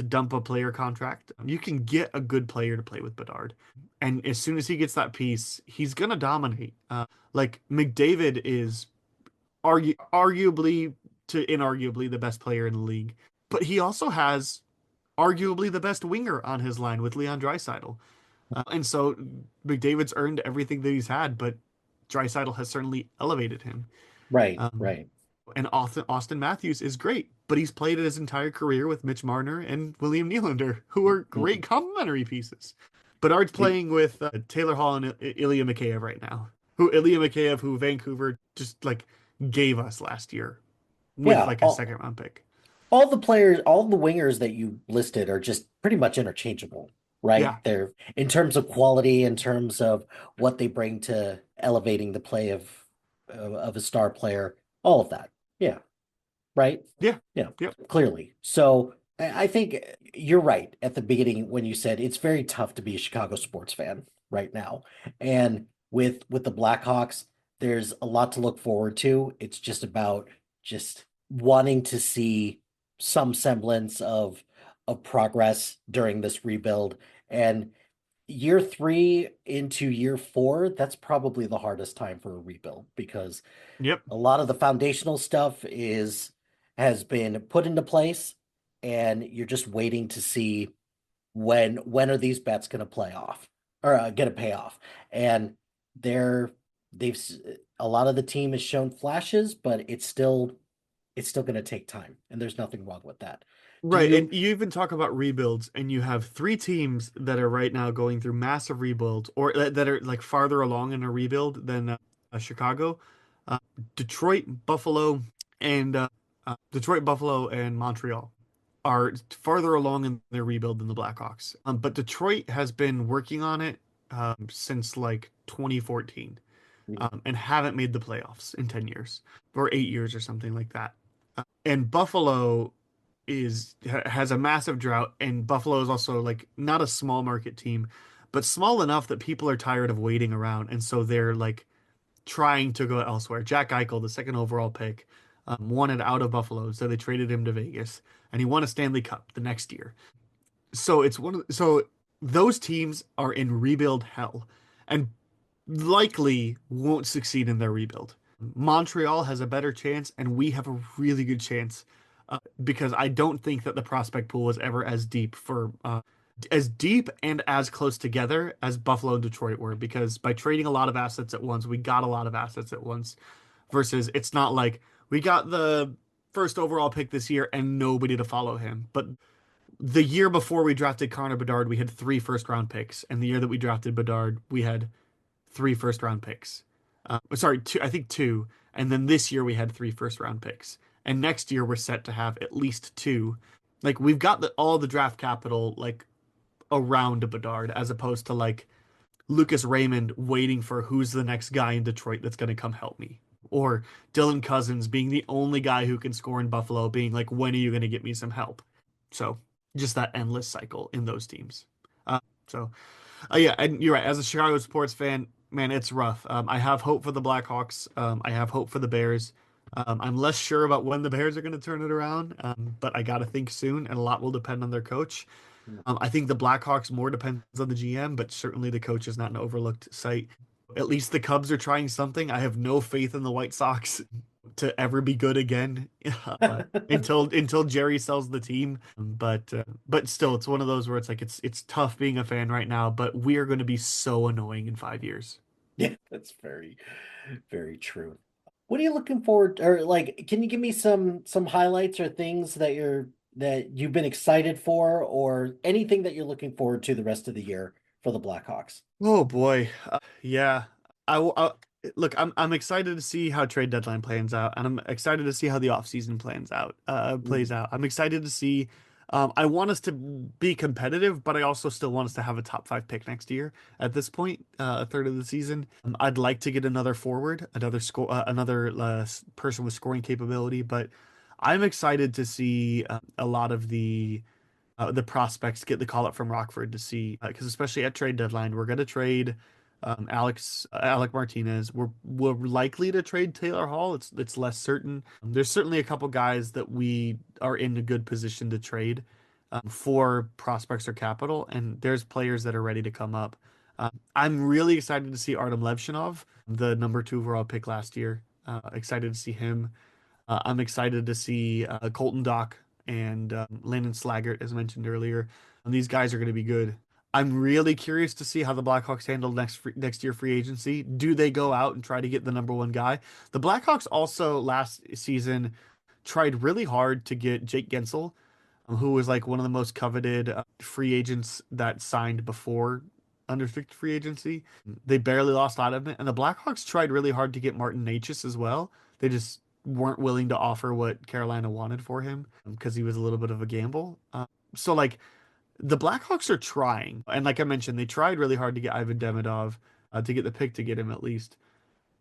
dump a player contract. You can get a good player to play with Bedard, and as soon as he gets that piece, he's gonna dominate. Like McDavid is arguably to inarguably the best player in the league, but he also has arguably the best winger on his line with Leon Draisaitl. And so McDavid's earned everything that he's had, but Draisaitl has certainly elevated him. Right, Um, right. and Austin Matthews is great, but he's played his entire career with Mitch Marner and William Nylander, who are Mhm. great complementary pieces. Bedard's You- playing with Taylor Hall and Ilya Mikheyev right now. Who Ilya Mikheyev, who Vancouver just like gave us last year with Yeah, like a second round pick. all the players, all the wingers that you listed are just pretty much interchangeable, right? Yeah, They're in terms of quality, in terms of what they bring to elevating the play of a star player, all of that. Yeah, right? yeah, Yeah, yep. clearly. So I think you're right at the beginning when you said it's very tough to be a Chicago sports fan right now. And with the Blackhawks, there's a lot to look forward to. It's just about just wanting to see some semblance of progress during this rebuild. And year three into year four, that's probably the hardest time for a rebuild because Yep. a lot of the foundational stuff is has been put into place, and you're just waiting to see when are these bets going to play off or going to pay off. And they're they've a lot of the team has shown flashes, but it's still going to take time, and there's nothing wrong with that. Do Right, you? and you even talk about rebuilds, and you have three teams that are right now going through massive rebuilds, or that are like farther along in a rebuild than Chicago, uh, Detroit, Buffalo, and Detroit, Buffalo, and Montreal are farther along in their rebuild than the Blackhawks. But Detroit has been working on it since like 2014, and haven't made the playoffs in 10 years or 8 years or something like that. And Buffalo has a massive drought, and Buffalo is also like not a small market team, but small enough that people are tired of waiting around, and so they're like trying to go elsewhere. Jack Eichel, the second overall pick, wanted out of Buffalo, so they traded him to Vegas, and he won a Stanley Cup the next year. So those teams are in rebuild hell, and likely won't succeed in their rebuild. Montreal has a better chance, and we have a really good chance because I don't think that the prospect pool was ever as deep and as close together as Buffalo and Detroit were. Because by trading a lot of assets at once, we got a lot of assets at once. Versus, it's not like we got the first overall pick this year and nobody to follow him. But the year before we drafted Connor Bedard, we had three first round picks, and the year that we drafted Bedard, we had three first round picks. Sorry, two, I think two. And then this year we had three first round picks. And next year we're set to have at least two. Like we've got all the draft capital like around Bedard as opposed to like Lucas Raymond waiting for who's the next guy in Detroit that's going to come help me. Or Dylan Cousins being the only guy who can score in Buffalo, being like, when are you going to get me some help? So just that endless cycle in those teams. So yeah, and you're right. As a Chicago sports fan, man, it's rough. I have hope for the Blackhawks. I have hope for the Bears. I'm less sure about when the Bears are going to turn it around, but I got to think soon, and a lot will depend on their coach. I think the Blackhawks more depends on the GM, but certainly the coach is not an overlooked site. At least the Cubs are trying something. I have no faith in the White Sox to ever be good again until Jerry sells the team. But still, it's one of those where it's like it's tough being a fan right now. But we are going to be so annoying in 5 years. Yeah, that's very, very true. What are you looking forward or like, can you give me some highlights or things that you've been excited for or anything that you're looking forward to the rest of the year for the Blackhawks? Oh boy, yeah. I look. I'm excited to see how trade deadline plans out, and I'm excited to see how the offseason plays Mhm. out. I'm excited to see. I want us to be competitive, but I also still want us to have a top five pick next year. At this point, a third of the season, I'd like to get another forward, another person with scoring capability. But I'm excited to see a lot of the prospects get the call up from Rockford to see because especially at trade deadline, we're going to trade Alec Martinez. We're likely to trade Taylor Hall. It's less certain. There's certainly a couple guys that we are in a good position to trade for prospects or capital, and there's players that are ready to come up. I'm really excited to see Artem Levshinov, the number two overall pick last year. Excited to see him. I'm excited to see Colton Dock and Landon Slaggert, as mentioned earlier. And these guys are going to be good. I'm really curious to see how the Blackhawks handle next year free agency. Do they go out and try to get the number one guy? The Blackhawks also last season tried really hard to get Jake Gensel, who was like one of the most coveted free agents that signed before unrestricted free agency. They barely lost out of it, and the Blackhawks tried really hard to get Martin Necas as well. They just weren't willing to offer what Carolina wanted for him because he was a little bit of a gamble. So like the Blackhawks are trying, and like I mentioned, they tried really hard to get Ivan Demidov to get the pick to get him at least.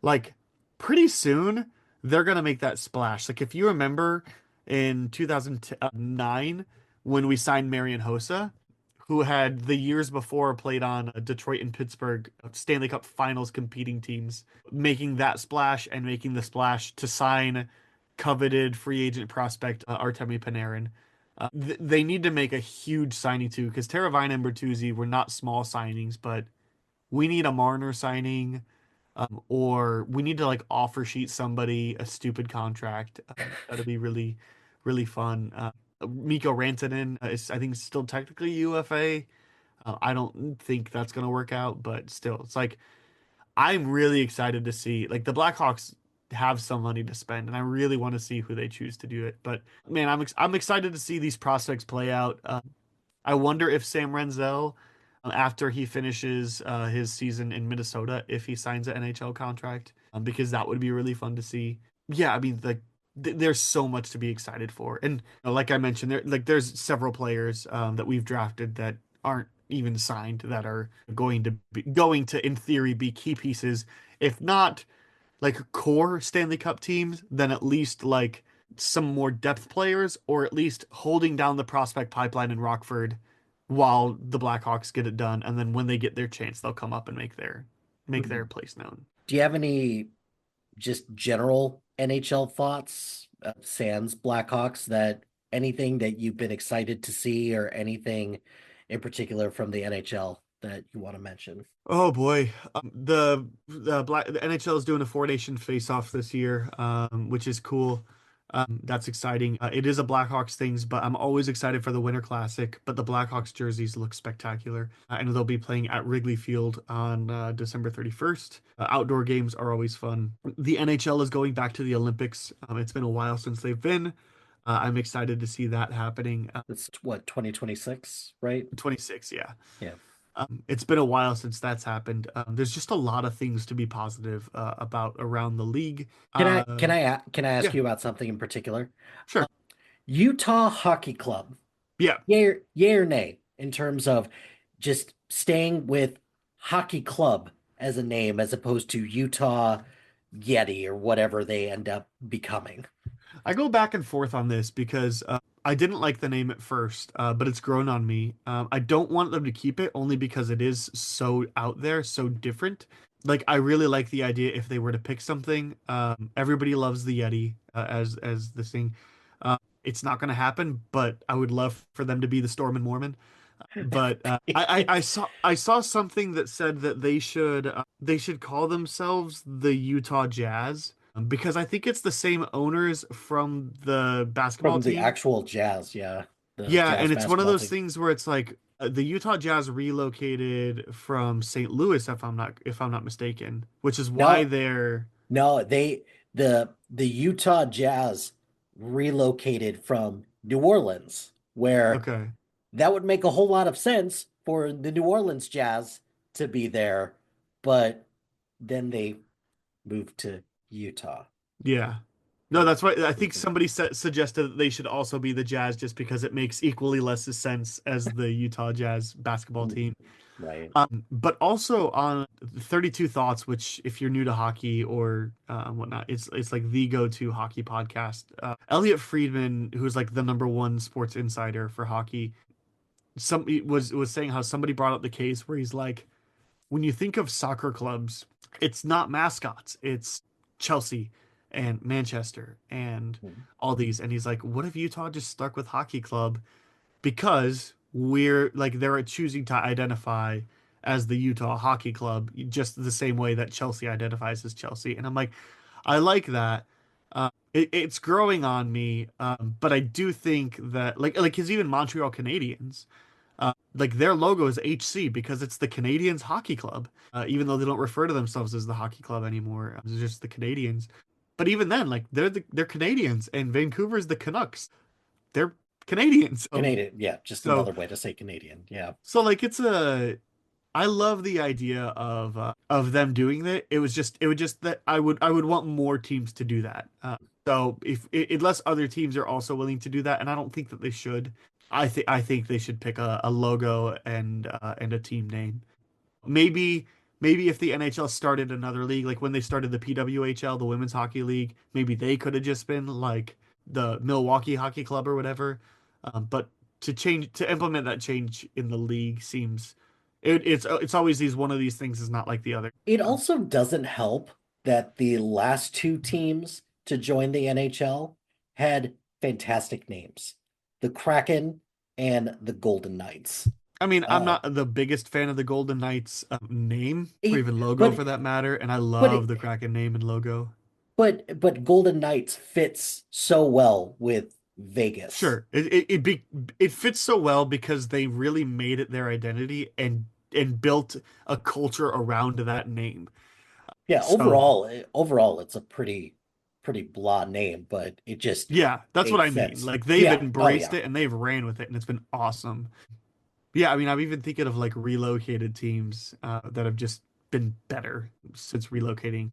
Like pretty soon they're gonna make that splash. Like if you remember in 2009 when we signed Marian Hossa, who had the years before played on Detroit and Pittsburgh Stanley Cup Finals competing teams, making that splash and making the splash to sign coveted free agent prospect Artemi Panarin. They need to make a huge signing too, because Teravainen and Bertuzzi were not small signings, but we need a Marner signing, or we need to like offer sheet somebody a stupid contract. That'd be really, really fun. Mikko Rantanen is, I think, still technically UFA. I don't think that's gonna work out, but still, it's like I'm really excited to see like the Blackhawks have some money to spend, and I really want to see who they choose to do it. But man, I'm excited to see these prospects play out. I wonder if Sam Renzel, after he finishes his season in Minnesota, if he signs an NHL contract, because that would be really fun to see. Yeah, I mean, like there's so much to be excited for, and like I mentioned, there's several players that we've drafted that aren't even signed that are going to in theory be key pieces, if not like core Stanley Cup teams, then at least like some more depth players, or at least holding down the prospect pipeline in Rockford while the Blackhawks get it done, and then when they get their chance, they'll come up and make their place known. Do you have any just general NHL thoughts, sans Blackhawks, that anything that you've been excited to see or anything in particular from the NHL that you want to mention? Oh boy, the NHL is doing a four nation face off this year, which is cool. That's exciting. It is a Blackhawks things, but I'm always excited for the Winter Classic. But the Blackhawks jerseys look spectacular, and they'll be playing at Wrigley Field on December 31st. Outdoor games are always fun. The NHL is going back to the Olympics. It's been a while since they've been. I'm excited to see that happening. It's what, 2026, right? 26, yeah. Yeah. It's been a while since that's happened. There's just a lot of things to be positive about around the league. Can I ask Yeah, you about something in particular? sure. Utah Hockey Club, Yeah, yay or nay, in terms of just staying with Hockey Club as a name as opposed to Utah Yeti or whatever they end up becoming. I go back and forth on this because I didn't like the name at first, but it's grown on me. I don't want them to keep it only because it is so out there, so different. Like I really like the idea if they were to pick something. Everybody loves the Yeti as this thing. It's not going to happen, but I would love for them to be the Storm and Mormon. But I saw something that said that they should call themselves the Utah Jazz, because I think it's the same owners from the basketball From the team. actual Jazz, yeah. The Yeah, Jazz and it's one of basketball those team. things where it's like the Utah Jazz relocated from St. Louis, if I'm not mistaken, which is why No, they're no, the Utah Jazz relocated from New Orleans, where okay. that would make a whole lot of sense for the New Orleans Jazz to be there, but then they moved to Utah. Yeah. No, For that's why I think reasons. somebody suggested that they should also be the Jazz just because it makes equally less sense as the Utah Jazz basketball team. Right. But also on 32 Thoughts, which if you're new to hockey or whatnot, it's like the go-to hockey podcast. Elliot Friedman, who's like the number one sports insider for hockey, somebody was saying how somebody brought up the case where he's like, when you think of soccer clubs, it's not mascots, it's Chelsea and Manchester and all these. And he's like, what if Utah just stuck with hockey club because we're like they're choosing to identify as the Utah Hockey Club just the same way that Chelsea identifies as Chelsea. And I'm like, I like that. It's growing on me, but I do think that like because even Montreal Canadiens, Like their logo is HC because it's the Canadians Hockey Club, even though they don't refer to themselves as the hockey club anymore. It's just the Canadians. But even then, like they're Canadians, and Vancouver's the Canucks. They're Canadians. Canadian, yeah, just So another way to say Canadian. Yeah. so like it's a I love the idea of them doing that. It would just that I would want more teams to do that. So if unless other teams are also willing to do that, and I don't think that they should. I think they should pick a logo and a team name. Maybe maybe if the NHL started another league, like when they started the PWHL, the Women's Hockey League, maybe they could have just been like the Milwaukee Hockey Club or whatever. But to implement that change in the league seems it's always these one of these things is not like the other. It also doesn't help that the last two teams to join the NHL had fantastic names, the Kraken and the Golden Knights. I mean, I'm Uh, not the biggest fan of the Golden Knights name or it, even logo but for that matter, and I but love the it, Kraken name and logo. but Golden Knights fits so well with Vegas. Sure, it fits so well because they really made it their identity and built a culture around that name. Yeah, So overall, it's a pretty blah name, but yeah, that's what it I mean. fits. Like they've Yeah. Oh embraced yeah. it and they've ran with it, and it's been awesome. Yeah, I mean, I'm even thinking of like relocated teams that have just been better since relocating.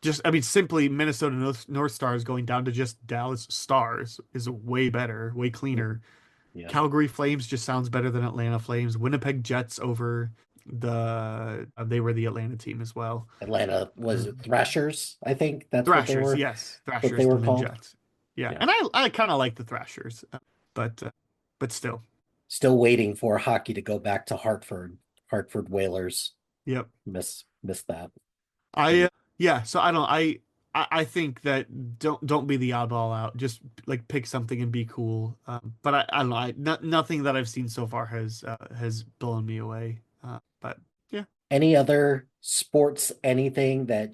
Just, I mean, simply Minnesota North Stars going down to just Dallas Stars is way better, way cleaner. Yeah. Calgary Flames just sounds better than Atlanta Flames. Winnipeg Jets over they were the Atlanta team as well. Atlanta was it Um, Thrashers, I think that's Thrashers, yes, what they Thrashers, were and then called. Jets. Yeah, Yeah. and I kind of like the Thrashers, but but still, Still waiting for hockey to go back to Hartford. Hartford Whalers. yep. Miss that. I yeah, so I don't I think that don't be the oddball out. Just like pick something and be cool. But I don't know. Nothing that I've seen so far has blown me away. But yeah, Any other sports anything that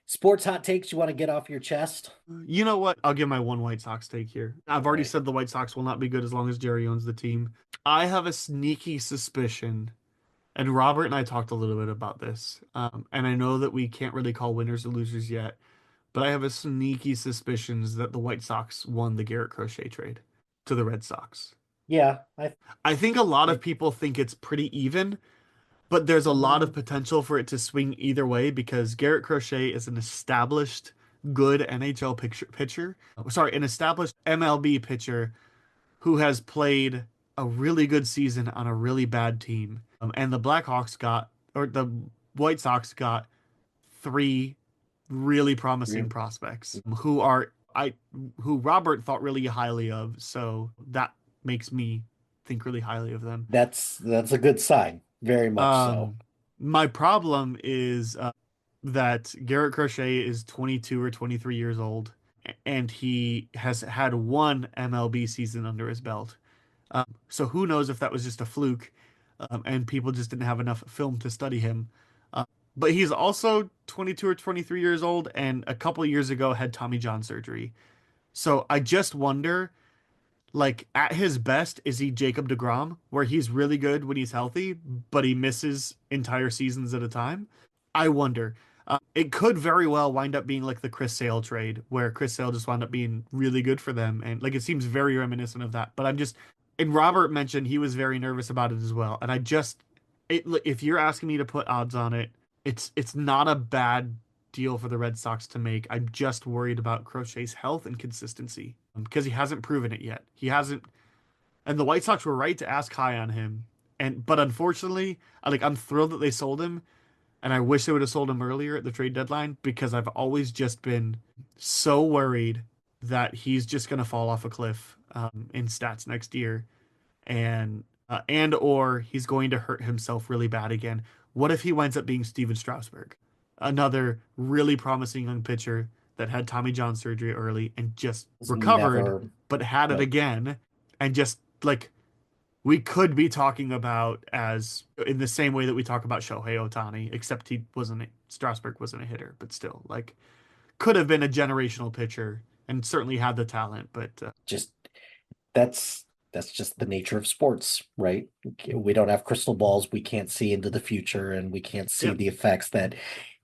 sports hot takes you want to get off your chest? you know what? I'll give my one White Sox take here. I've All already right. said the White Sox will not be good as long as Jerry owns the team. I have a sneaky suspicion, and Robert and I talked a little bit about this. And I know that we can't really call winners or losers yet. But I have a sneaky suspicions that the White Sox won the Garrett Crochet trade to the Red Sox. Yeah, I think a lot I of people think it's pretty even, but there's a lot of mm, potential for it to swing either way because Garrett Crochet is an established good NHL pitcher. Sorry, an established MLB pitcher who has played a really good season on a really bad team. And the White Sox got three really promising re- prospects who Robert thought really highly of, so that makes me think really highly of them. that's a good sign. Very much so. Um, my problem is that Garrett Crochet is 22 or 23 years old, and he has had one MLB season under his belt. So who knows if that was just a fluke, and people just didn't have enough film to study him. But he's also 22 or 23 years old, and a couple years ago had Tommy John surgery. So I just wonder, like at his best, is he Jacob DeGrom, where he's really good when he's healthy, but he misses entire seasons at a time? I wonder. It could very well wind up being like the Chris Sale trade, where Chris Sale just wound up being really good for them, and like it seems very reminiscent of that. But and Robert mentioned he was very nervous about it as well, and if you're asking me to put odds on it, it's not a bad deal for the Red Sox to make. I'm just worried about Crochet's health and consistency because he hasn't proven it yet. He hasn't, and the White Sox were right to ask high on him. But unfortunately, I'm thrilled that they sold him, and I wish they would have sold him earlier at the trade deadline because I've always just been so worried that he's just gonna fall off a cliff in stats next year, and or he's going to hurt himself really bad again. What if he winds up being Steven Strasburg, another really promising young pitcher that had Tommy John surgery early and just It's recovered, never but had it Yep. again, and just like we could be talking about as in the same way that we talk about Shohei Ohtani, except Strasburg wasn't a hitter, but still like could have been a generational pitcher and certainly had the talent, but Just that's that's just the nature of sports, right? We don't have crystal balls. We can't see into the future, and we can't see Yeah. the effects that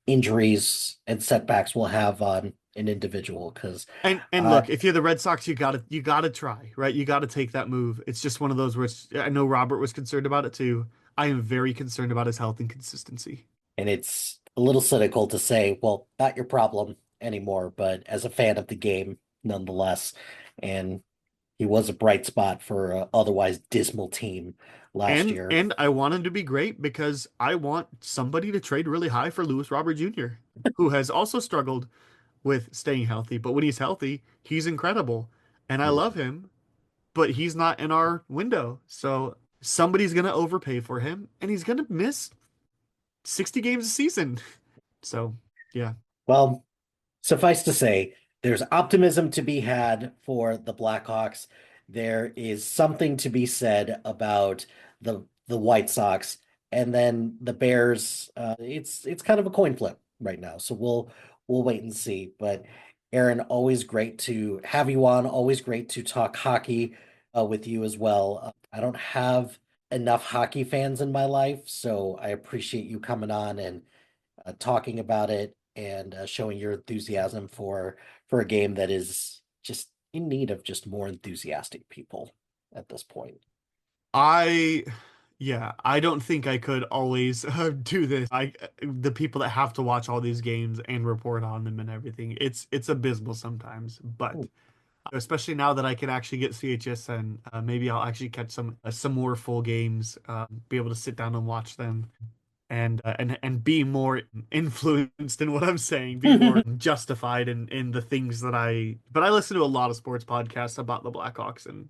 injuries and setbacks will have on an individual. Because And look, if you're the Red Sox, you gotta try, right? You gotta take that move. It's just one of those where I know Robert was concerned about it too. I am very concerned about his health and consistency. and it's a little cynical to say, well, not your problem anymore, but as a fan of the game, nonetheless. And he was a bright spot for an otherwise dismal team last And year. and I want him to be great because I want somebody to trade really high for Lewis Robert Jr., who has also struggled with staying healthy. But when he's healthy, he's incredible. And I love him, but he's not in our window. So somebody's gonna overpay for him, and he's gonna miss 60 games a season. So yeah. Well, suffice to say, there's optimism to be had for the Blackhawks. There is something to be said about the White Sox, and then the Bears. It's kind of a coin flip right now, so we'll wait and see. But Aaron, always great to have you on. Always great to talk hockey with you as well. I don't have enough hockey fans in my life, so I appreciate you coming on and talking about it and showing your enthusiasm for a game that is just in need of just more enthusiastic people at this point. I yeah, I don't think I could always do this. The people that have to watch all these games and report on them and everything. It's abysmal sometimes, but especially now that I can actually get CHSN, maybe I'll actually catch some more full games, be able to sit down and watch them and be more influenced in what I'm saying, be more justified in the things that but I listen to a lot of sports podcasts about the Blackhawks, and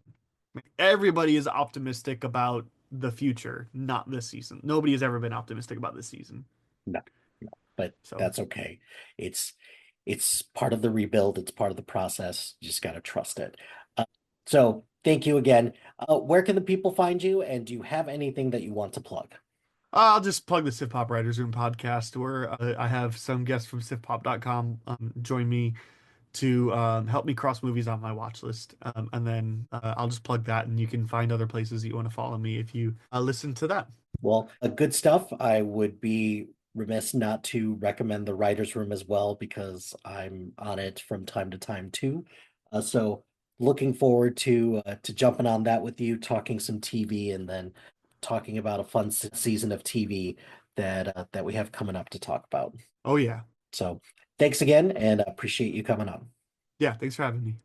everybody is optimistic about the future, not this season. Nobody has ever been optimistic about this season. No, no, but So that's okay. It's it's part of the rebuild. It's part of the process. You just got to trust it. Uh, so thank you again. Where can the people find you? And do you have anything that you want to plug? I'll just plug the Sif Pop Writers Room podcast where I have some guests from sifpop.com join me to help me cross movies on my watch list. And then I'll just plug that, and you can find other places that you want to follow me if you listen to that. Well, good stuff. I would be remiss not to recommend the writer's room as well because I'm on it from time to time too. So looking forward to jumping on that with you, talking some TV, and then talking about a fun season of TV that we have coming up to talk about. Oh, yeah. So thanks again, and I appreciate you coming on. Yeah, thanks for having me.